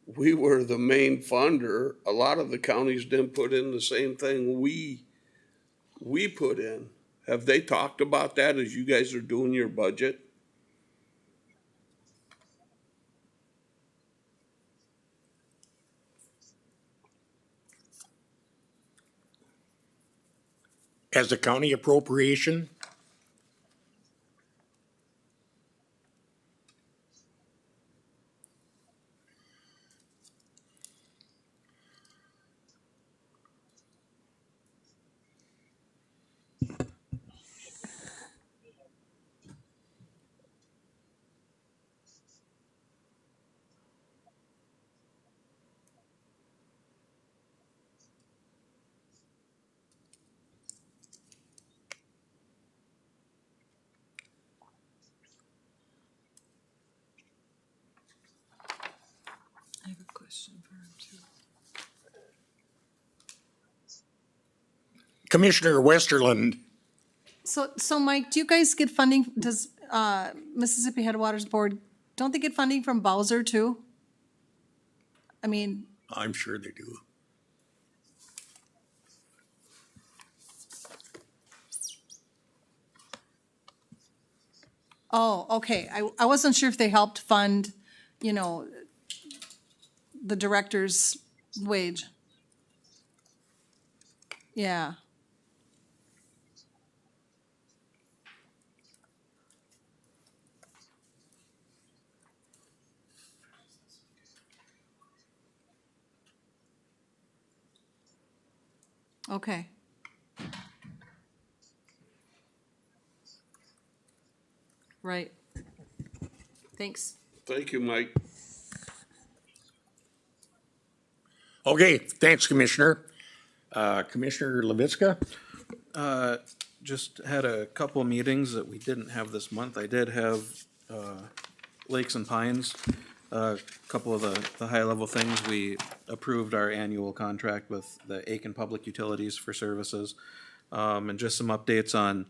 we were the main funder. A lot of the counties didn't put in the same thing we put in. Have they talked about that as you guys are doing your budget? As a county appropriation, I have a question for him too. Commissioner Westerlund, So Mike, do you guys get funding? Does Mississippi Headwaters Board don't they get funding from Bowser too? I mean, I'm sure they do. oh, okay. I wasn't sure if they helped fund, you know, the director's wage. Yeah. Okay. Right. Thanks. Thank you, Mike. Okay, thanks, Commissioner. Commissioner Levitska? Just had a couple meetings that we didn't have this month. I did have Lakes and Pines. A couple of the high-level things. We approved our annual contract with the Aitkin Public Utilities for services. And just some updates on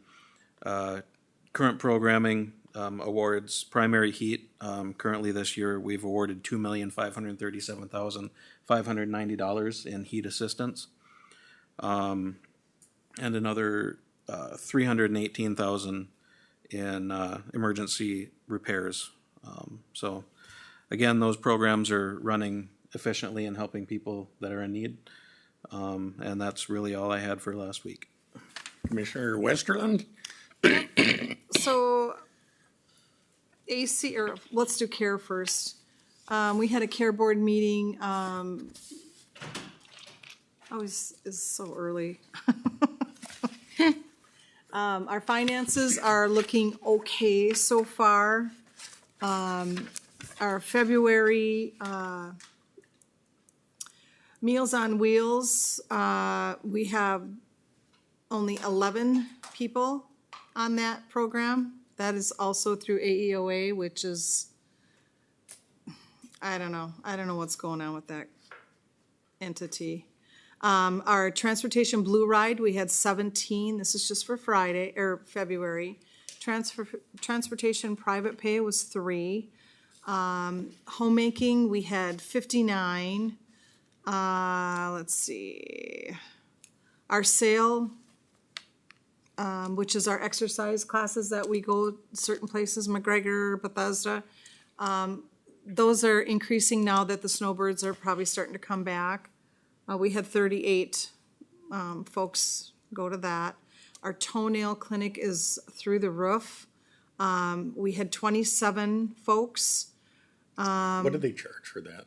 current programming awards. Primary heat, currently this year, we've awarded $2,537,590 in heat assistance. And another $318,000 in emergency repairs. So again, those programs are running efficiently and helping people that are in need. And that's really all I had for last week. Commissioner Westerland? So AC, or let's do care first. We had a care board meeting. Oh, it's so early. Our finances are looking okay so far. Our February Meals on Wheels, we have only 11 people on that program. That is also through AEOA, which is, I don't know what's going on with that entity. Our Transportation Blue Ride, we had 17. This is just for Friday, or February. Transportation Private Pay was 3. Homemaking, we had 59. Let's see. Our sale, which is our exercise classes that we go certain places, McGregor, Bethesda. Those are increasing now that the snowbirds are probably starting to come back. We had 38 folks go to that. Our toenail clinic is through the roof. We had 27 folks. What do they charge for that?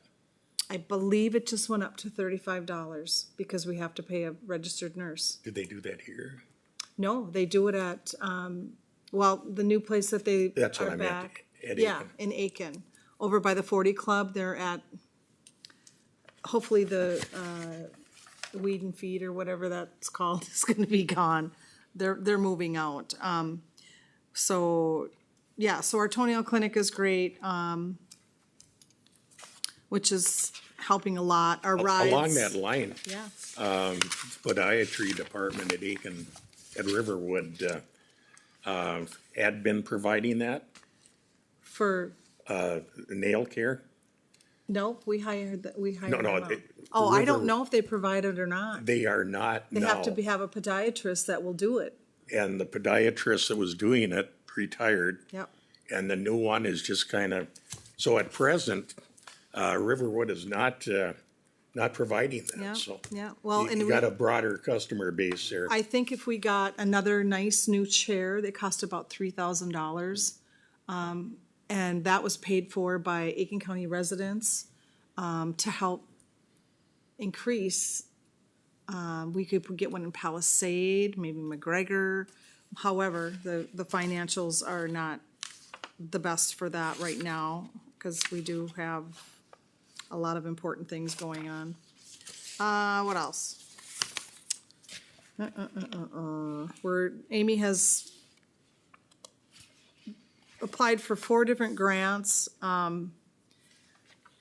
I believe it just went up to $35 because we have to pay a registered nurse. Did they do that here? No, they do it at, the new place that they That's what are I meant, back. at Yeah, Aitkin. in Aitkin, over by the 40 Club. They're at, hopefully the Weed and Feed or whatever that's called is gonna be gone. They're moving out. So our toenail clinic is great, which is helping a lot. Our rides. Along that line, Yeah. podiatry department at Aitkin, at Riverwood, had been providing that, For, nail care? no, we hired them No, out. they- Oh, I River- don't know if they provide it or not. They are not They have to now. have a podiatrist that will do it. And the podiatrist that was doing it retired, Yep. and the new one is just kind of, so at present, Riverwood is not providing Yeah, that, so. yeah. Well, and You got a broader customer base there. I think if we got another nice new chair, that cost about $3,000. And that was paid for by Aiken County residents, to help increase. We could get one in Palisade, maybe McGregor. However, the financials are not the best for that right now, because we do have a lot of important things going on. What else? Amy has applied for 4 different grants.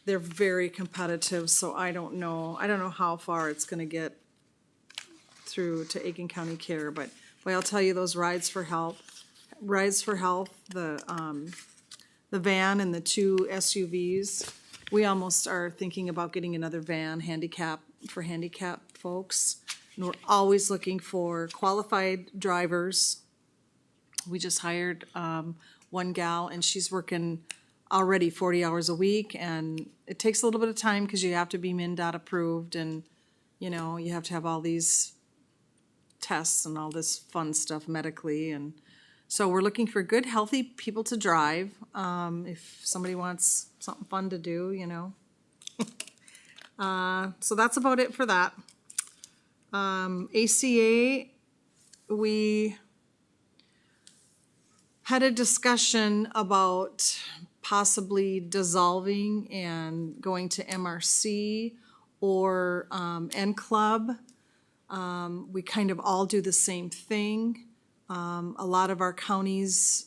They're very competitive, so I don't know how far it's gonna get through to Aiken County Care, but I'll tell you, those Rides for Health, the the van and the 2 SUVs. We almost are thinking about getting another van for handicapped folks. And we're always looking for qualified drivers. We just hired one gal, and she's working already 40 hours a week, and it takes a little bit of time because you have to be MnDOT approved, and, you know, you have to have all these tests and all this fun stuff medically, and so we're looking for good, healthy people to drive. If somebody wants something fun to do, you know. So that's about it for that. ACA, we had a discussion about possibly dissolving and going to MRC or N Club. We kind of all do the same thing. A lot of our counties,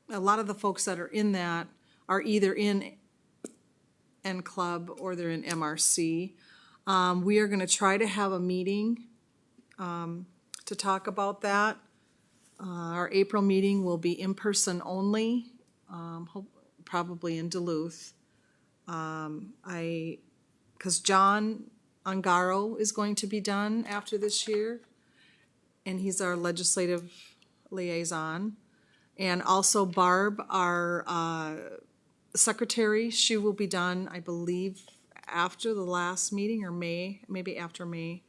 a lot of the folks that are in that are either in N Club or they're in MRC. We are gonna try to have a meeting to talk about that. Our April meeting will be in person only, probably in Duluth. Because John Ungaro is going to be done after this year, and he's our legislative liaison. And also Barb, our secretary, she will be done, I believe, after the last meeting or May, maybe after May.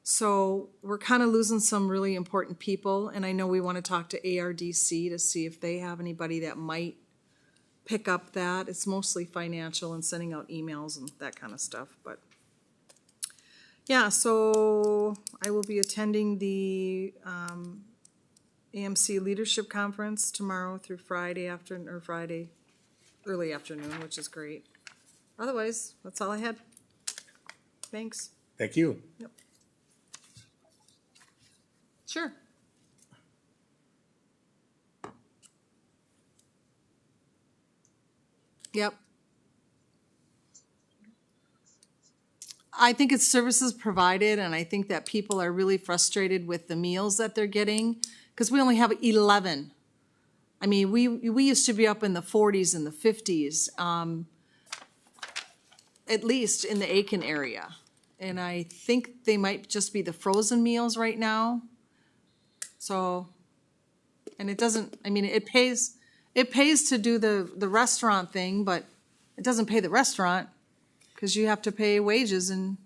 So we're kind of losing some really important people, and I know we want to talk to ARDC to see if they have anybody that might pick up that. It's mostly financial and sending out emails and that kind of stuff, but yeah, so I will be attending the AMC Leadership Conference tomorrow through Friday afternoon, or Friday early afternoon, which is great. Otherwise, that's all I had. Thanks. Thank you. Yep. Sure. Yep. I think it's services provided, and I think that people are really frustrated with the meals that they're getting, because we only have 11. I mean, we used to be up in the 40s and the 50s, at least in the Aitkin area. And I think they might just be the frozen meals right now. So, and it doesn't, I mean, it pays to do the restaurant thing, but it doesn't pay the restaurant because you have to pay wages and.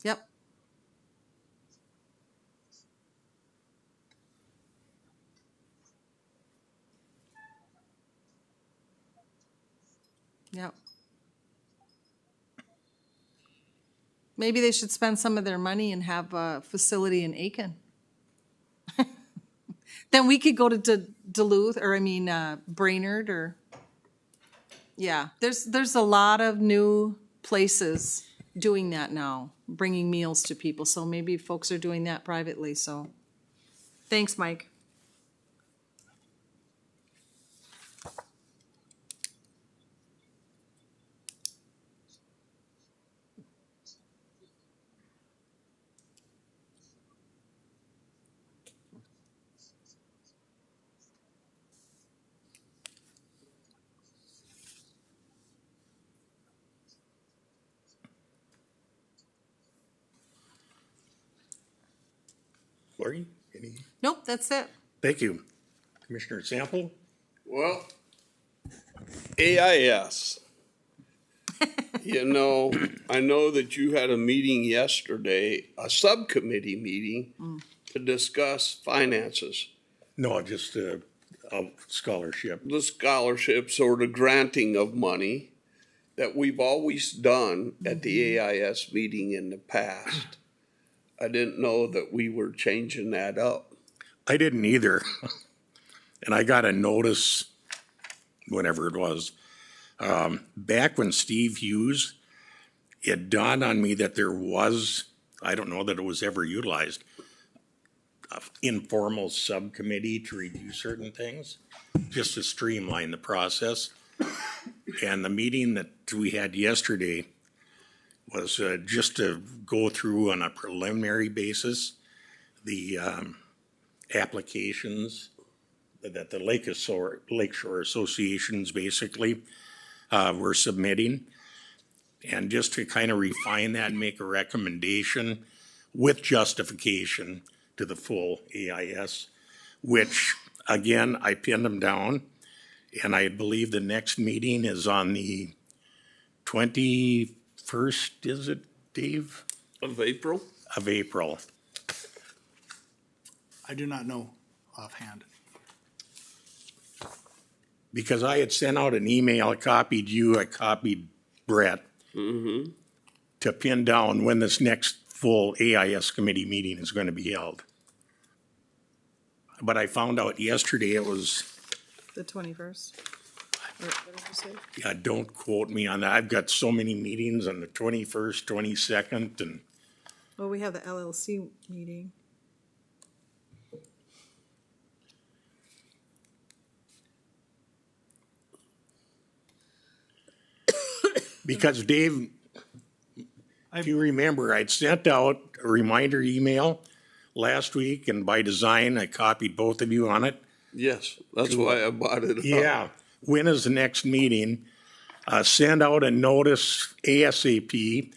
Yep. Yep. Maybe they should spend some of their money and have a facility in Aitkin. Then we could go to Duluth, or I mean, Brainerd, or, yeah, there's a lot of new places doing that now, bringing meals to people, so maybe folks are doing that privately, so. Thanks, Mike. Lori, any? Nope, that's it. Thank you. Commissioner Sample? Well, AIS. You know, I know that you had a meeting yesterday, a subcommittee meeting, to discuss finances. No, just a scholarship. The scholarships or the granting of money that we've always done at the AIS meeting in the past. I didn't know that we were changing that up. I didn't either. And I got a notice, whenever it was, back when Steve Hughes, it dawned on me that there was, I don't know that it was ever utilized, an informal subcommittee to review certain things, just to streamline the process. And the meeting that we had yesterday, was just to go through on a preliminary basis the applications that the Lakeshore Associations basically were submitting. And just to kind of refine that and make a recommendation with justification to the full AIS, which again, I pinned them down. And I believe the next meeting is on the 21st, is it, Dave? Of April? Of April. I do not know offhand. Because I had sent out an email, I copied you, I copied Brett to pin down when this next full AIS committee meeting is going to be held. But I found out yesterday it was, The 21st? Or what did you say? yeah, don't quote me on that. I've got so many meetings on the 21st, 22nd, and Well, we have the LLC meeting. because Dave, if you remember, I'd sent out a reminder email last week, and by design, I copied both of you on it. Yes, that's why I bought it. Yeah, when is the next meeting? Send out a notice ASAP,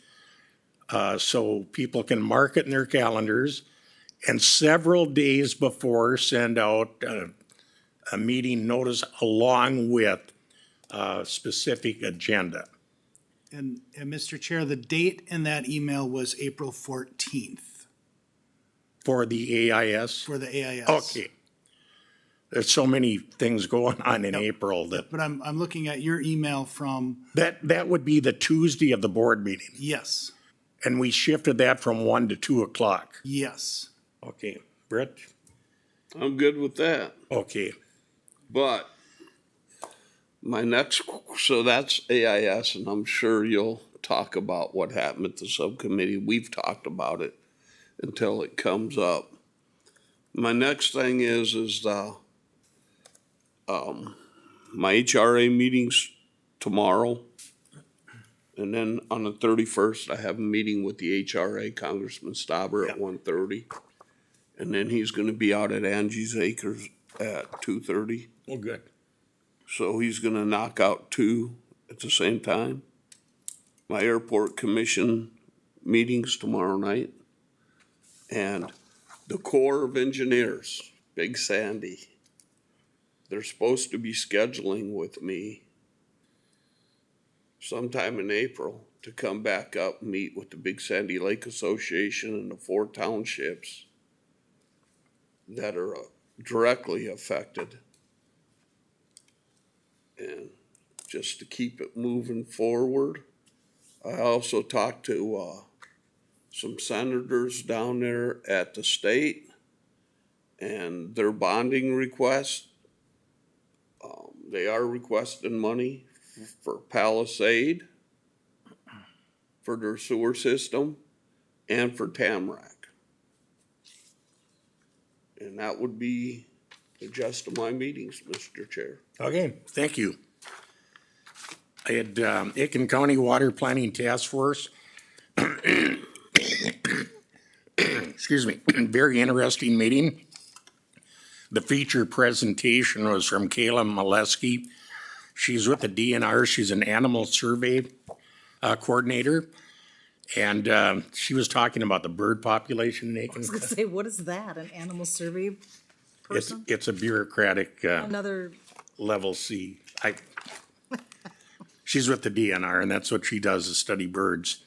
so people can mark it in their calendars. And several days before, send out a meeting notice along with a specific agenda. And Mr. Chair, the date in that email was April 14th For the AIS? for the AIS. Okay. There's so many things going on in April that, But I'm looking at your email from, that would be the Tuesday of the board meeting. yes, And we shifted that from 1 to 2 o'clock. yes. Okay, Brett? I'm good with that. Okay, But my next, so that's AIS, and I'm sure you'll talk about what happened at the subcommittee. We've talked about it until it comes up. My next thing is the, my HRA meeting's tomorrow. And then on the 31st, I have a meeting with the HRA, Congressman Stauber at 1:30. And then he's gonna be out at Angie's Acres at 2:30. well, good. So he's gonna knock out two at the same time. My airport commission meeting's tomorrow night. And the Corps of Engineers, Big Sandy, they're supposed to be scheduling with me sometime in April to come back up and meet with the Big Sandy Lake Association and the 4 townships that are directly affected. And just to keep it moving forward, I also talked to some senators down there at the state and their bonding request. They are requesting money for Palisade, for their sewer system, and for Tamarack. And that would be the gist of my meetings, Mr. Chair. Okay, thank you. I had Aitkin County Water Planning Task Force. Excuse me, very interesting meeting. The feature presentation was from Kayla Molesky. She's with the DNR. She's an animal survey coordinator. And she was talking about the bird population in I was Aitkin. gonna say, what is that, an animal survey person? It's a bureaucratic Another, level C. She's with the DNR, and that's what she does, is study birds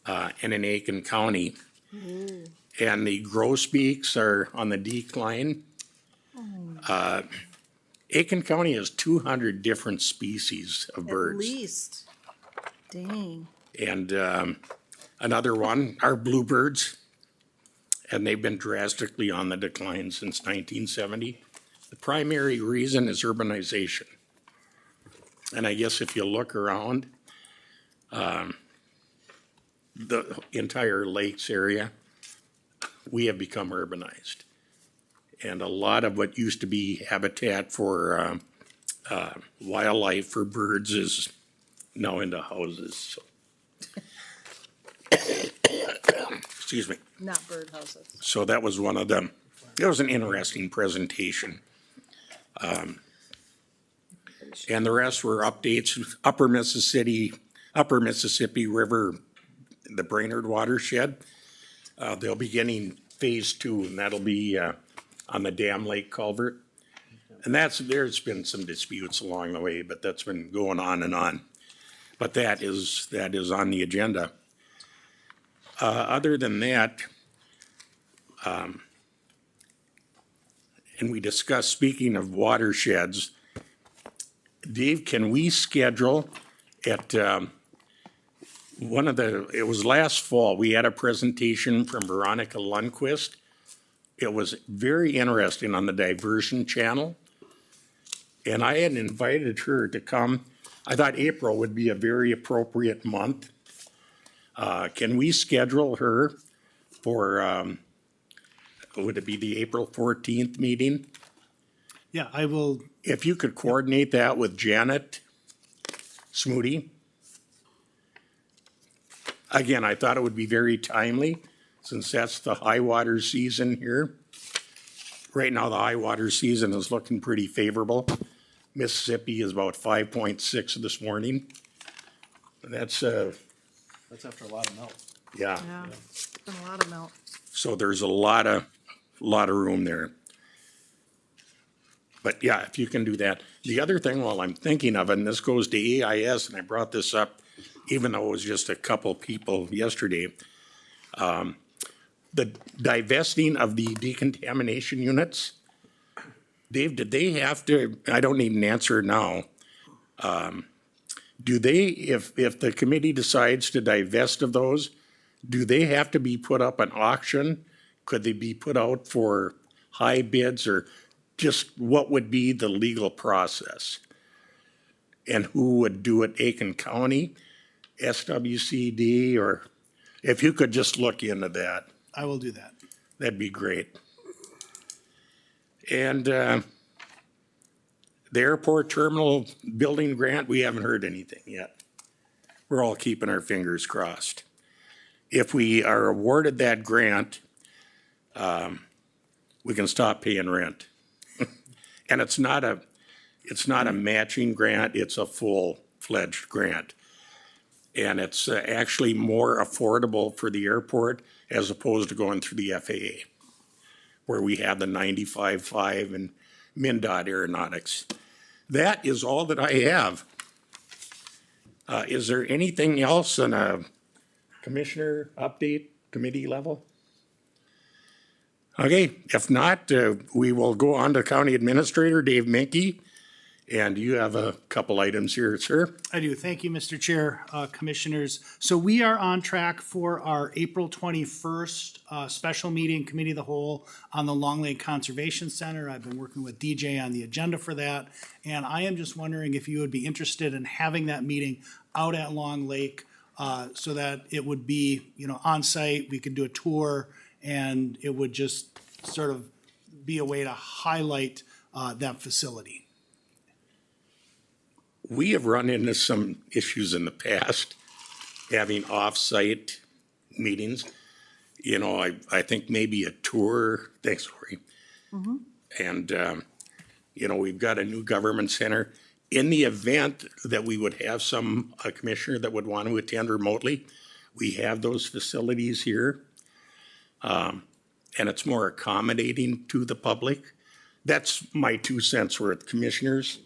in Aitkin County. And the grosbeaks are on the decline. Aitkin County has 200 different species of at birds. least. Dang. And another one are bluebirds, and they've been drastically on the decline since 1970. The primary reason is urbanization. And I guess if you look around, the entire lakes area, we have become urbanized. And a lot of what used to be habitat for wildlife, for birds, is now into houses. So Excuse me. not birdhouses. So that was one of them. It was an interesting presentation. And the rest were updates, Upper Mississippi River, the Brainerd watershed. They'll be getting phase 2, and that'll be, on the Dam Lake culvert. And there's been some disputes along the way, but that's been going on and on. But that is on the agenda. Other than that, and we discussed, speaking of watersheds, Dave, can we schedule at, it was last fall, we had a presentation from Veronica Lundquist. It was very interesting on the diversion channel. And I had invited her to come. I thought April would be a very appropriate month. Can we schedule her for, would it be the April 14th meeting? Yeah, I will, If you could coordinate that with Janet Smoody. Again, I thought it would be very timely, since that's the high water season here. Right now, the high water season is looking pretty favorable. Mississippi is about 5.6 this morning. That's That's after a lot of melt. yeah. Yeah, been a lot of melt. So there's a lot of room there. But yeah, if you can do that. The other thing while I'm thinking of it, and this goes to AIS, and I brought this up even though it was just a couple people yesterday, the divesting of the decontamination units. Dave, did they have to, I don't need an answer now. Do they, if the committee decides to divest of those, do they have to be put up an auction? Could they be put out for high bids, or just what would be the legal process? And who would do it, Aitkin County, SWCD, or if you could just look into that, I will do that. that'd be great. And the airport terminal building grant, we haven't heard anything yet. We're all keeping our fingers crossed. If we are awarded that grant, we can stop paying rent. And it's not a matching grant, it's a full-fledged grant. And it's actually more affordable for the airport as opposed to going through the FAA, where we have the 95.5 and MnDOT Aeronautics. That is all that I have. Is there anything else on a commissioner update, committee level? Okay, if not, we will go on to County Administrator Dave Menke, and you have a couple items here, sir. I do. Thank you, Mr. Chair, Commissioners. So we are on track for our April 21st special meeting, Committee of the Whole, on the Long Lake Conservation Center. I've been working with DJ on the agenda for that, and I am just wondering if you would be interested in having that meeting out at Long Lake, so that it would be, on site. We could do a tour, and it would just sort of be a way to highlight that facility. We have run into some issues in the past, having off-site meetings. I think maybe a tour, thanks, Lori. And, we've got a new government center. In the event that we would have a commissioner that would want to attend remotely, we have those facilities here. And it's more accommodating to the public. That's my 2 cents worth, commissioners.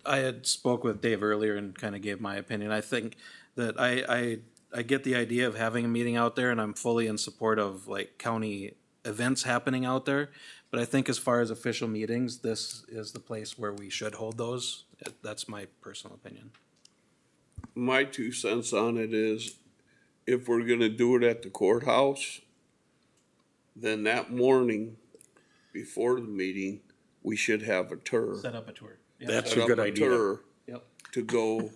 I had spoke with Dave earlier and kind of gave my opinion. I think that I get the idea of having a meeting out there, and I'm fully in support of like county events happening out there. But I think as far as official meetings, this is the place where we should hold those. That's my personal opinion. My 2 cents on it is, if we're gonna do it at the courthouse, then that morning before the meeting, we should have a tour. Set up a tour. Yep. That's Set a up good idea. tour Yep. to go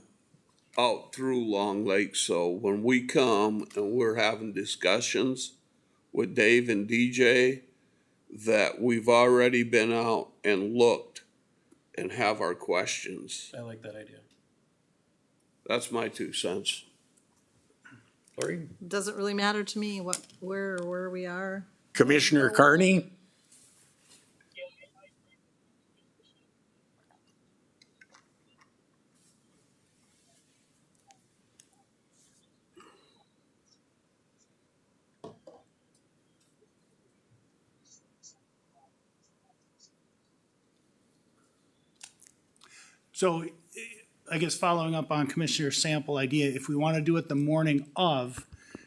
out through Long Lake, so when we come and we're having discussions with Dave and DJ, that we've already been out and looked and have our questions. I like that idea. That's my 2 cents. Lori? Doesn't really matter to me where we are. Commissioner Carney? So I guess following up on Commissioner Sample idea, if we want to do it the morning of,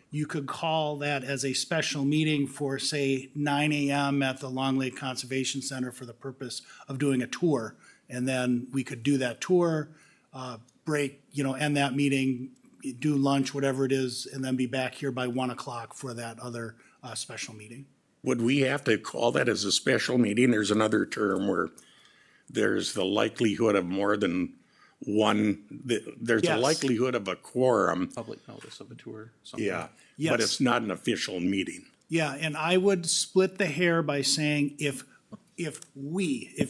you could call that as a special meeting for, say, 9 AM at the Long Lake Conservation Center for the purpose of doing a tour. And then we could do that tour, break, end that meeting, do lunch, whatever it is, and then be back here by 1 o'clock for that other special meeting. Would we have to call that as a special meeting? There's another term where there's the likelihood of more than one, there's a Yes. likelihood of a quorum, Public notice of a tour, something. yeah. Yes. But it's not an official meeting. Yeah, and I would split the hair by saying if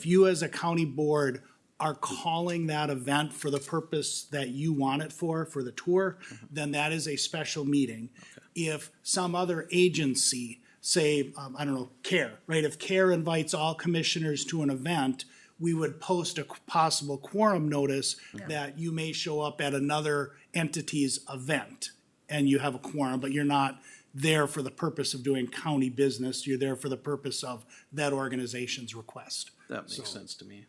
you as a county board are calling that event for the purpose that you want it for the tour, then that is a special meeting. If some other agency, say, I don't know, CARE, right? If CARE invites all commissioners to an event, we would post a possible quorum notice that you may show up at another entity's event and you have a quorum, but you're not there for the purpose of doing county business. You're there for the purpose of that organization's request. That makes sense to me.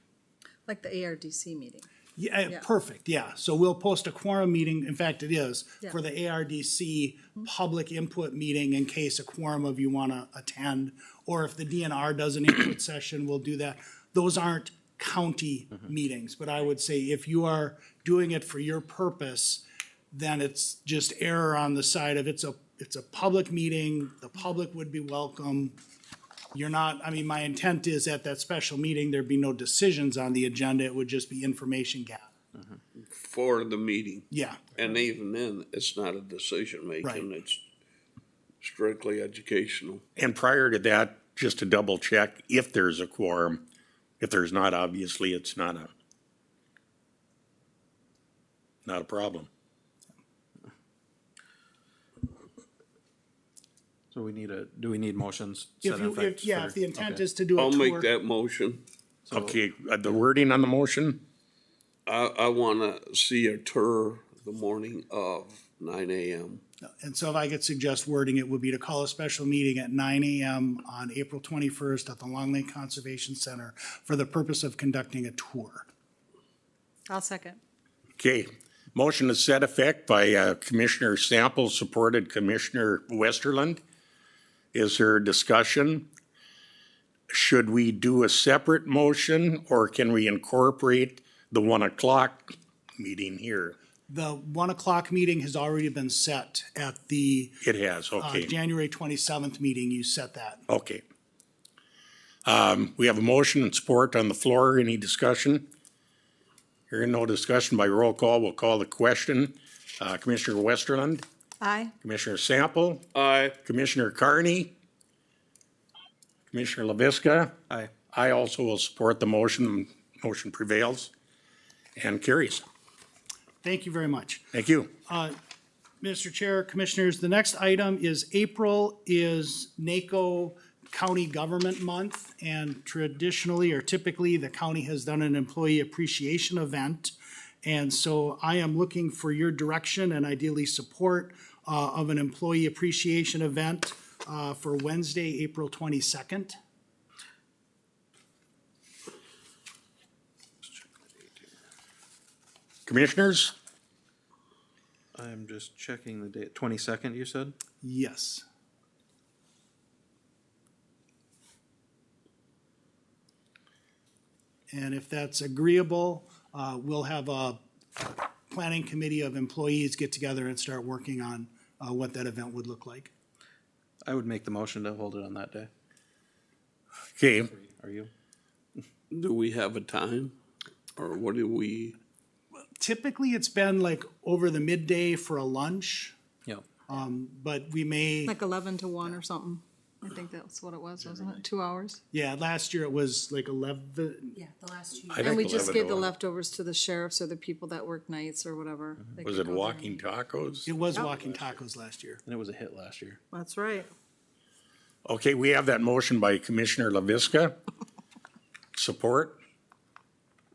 Like the ARDC meeting. Yeah, perfect, yeah. So we'll post a quorum meeting, in fact, it is, Yeah. for the ARDC public input meeting in case a quorum of you want to attend. Or if the DNR does an input session, we'll do that. Those aren't county meetings, but I would say if you are doing it for your purpose, then it's just error on the side of it's a public meeting, the public would be welcome. You're not, I mean, my intent is at that special meeting, there'd be no decisions on the agenda, it would just be information gap. For the meeting. Yeah, And even then, it's not a decision Right. making, it's strictly educational. And prior to that, just to double check, if there's a quorum, if there's not, obviously, it's not a problem. So do we need motions? if set in you, effect if the intent okay. is to do a I'll make tour, that motion. Okay, the wording on the motion? I wanna see a tour the morning of 9 AM. and so if I could suggest wording, it would be to call a special meeting at 9 AM on April 21st at the Long Lake Conservation Center for the purpose of conducting a tour. I'll second. Okay, motion to set effect by Commissioner Sample, supported Commissioner Westerland. Is there discussion? Should we do a separate motion or can we incorporate the 1 o'clock meeting here? The 1 o'clock meeting has already been set at the It has, okay, January 27th meeting, you set that. okay. We have a motion and support on the floor. Any discussion? Hearing no discussion by roll call, we'll call the question. Commissioner Westerland, Aye. Commissioner Sample, Aye. Commissioner Carney, Commissioner LaVisca. Aye. I also will support the motion. Motion prevails and carries. Thank you very much. Thank you. Mr. Chair, Commissioners, the next item is April is NACO County Government Month, and traditionally or typically, the county has done an employee appreciation event. And so I am looking for your direction and ideally support of an employee appreciation event for Wednesday, April 22nd. Commissioners, I'm just checking the date. 22nd, you said? Yes. And if that's agreeable, we'll have a planning committee of employees get together and start working on what that event would look like. I would make the motion to hold it on that day. okay, Are you? Do we have a time? Or what do we, Typically, it's been like over the midday for a lunch, Yeah. but we may, Like 11 to 1 or something, I think that's what it was, wasn't it? 2 hours? Yeah, last year it was like 11, Yeah, the last 2 I years. And we think just 11 gave to the 1. leftovers to the sheriffs or the people that work nights or whatever. They Was could it go there. walking tacos? it was walking tacos last year. And it was a hit last year. That's right. Okay, we have that motion by Commissioner LaVisca. Support.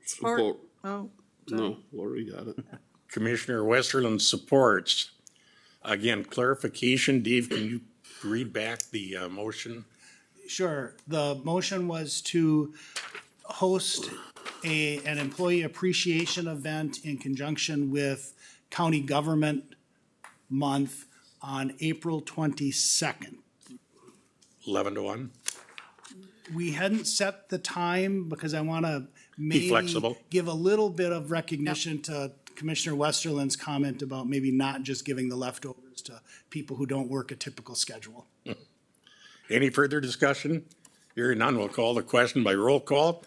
Support. Oh, No, Lori got it. Commissioner Westerland supports. Again, clarification, Dave, can you read back the motion? Sure. The motion was to host an employee appreciation event in conjunction with county government month on April 22nd. 11 to 1. We hadn't set the time because I want to maybe flexible. give a little bit of recognition to Commissioner Westerland's comment about maybe not just giving the leftovers to people who don't work a typical schedule. Any further discussion? Hearing none, we'll call the question by roll call.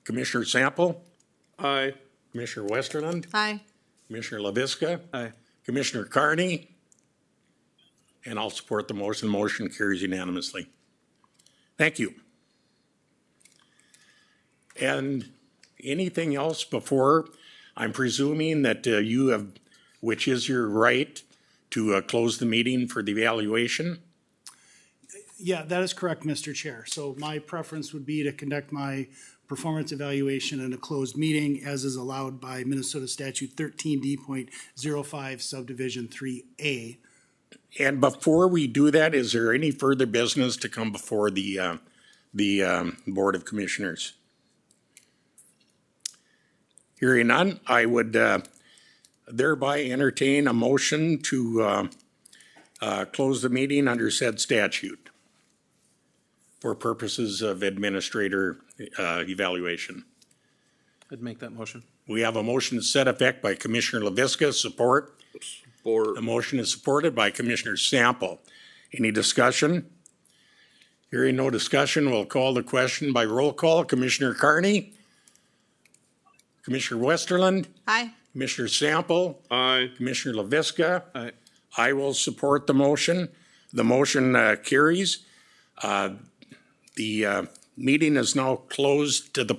Commissioner Sample, Aye. Commissioner Westerland, Aye. Commissioner LaVisca, Aye. Commissioner Carney, and I'll support the motion. Motion carries unanimously. Thank you. And anything else before? I'm presuming that you have, which is your right, to close the meeting for the evaluation. Yeah, that is correct, Mr. Chair. So my preference would be to conduct my performance evaluation in a closed meeting as is allowed by Minnesota Statute 13D.05 subdivision 3A. And before we do that, is there any further business to come before the Board of Commissioners? Hearing none, I would thereby entertain a motion to close the meeting under said statute for purposes of administrator evaluation. I'd make that motion. We have a motion to set effect by Commissioner LaVisca, support. Support. The motion is supported by Commissioner Sample. Any discussion? Hearing no discussion, we'll call the question by roll call. Commissioner Carney? Commissioner Westerland? Aye. Commissioner Sample? Aye. Commissioner LaVisca? Aye. I will support the motion. The motion carries. The meeting is now closed to the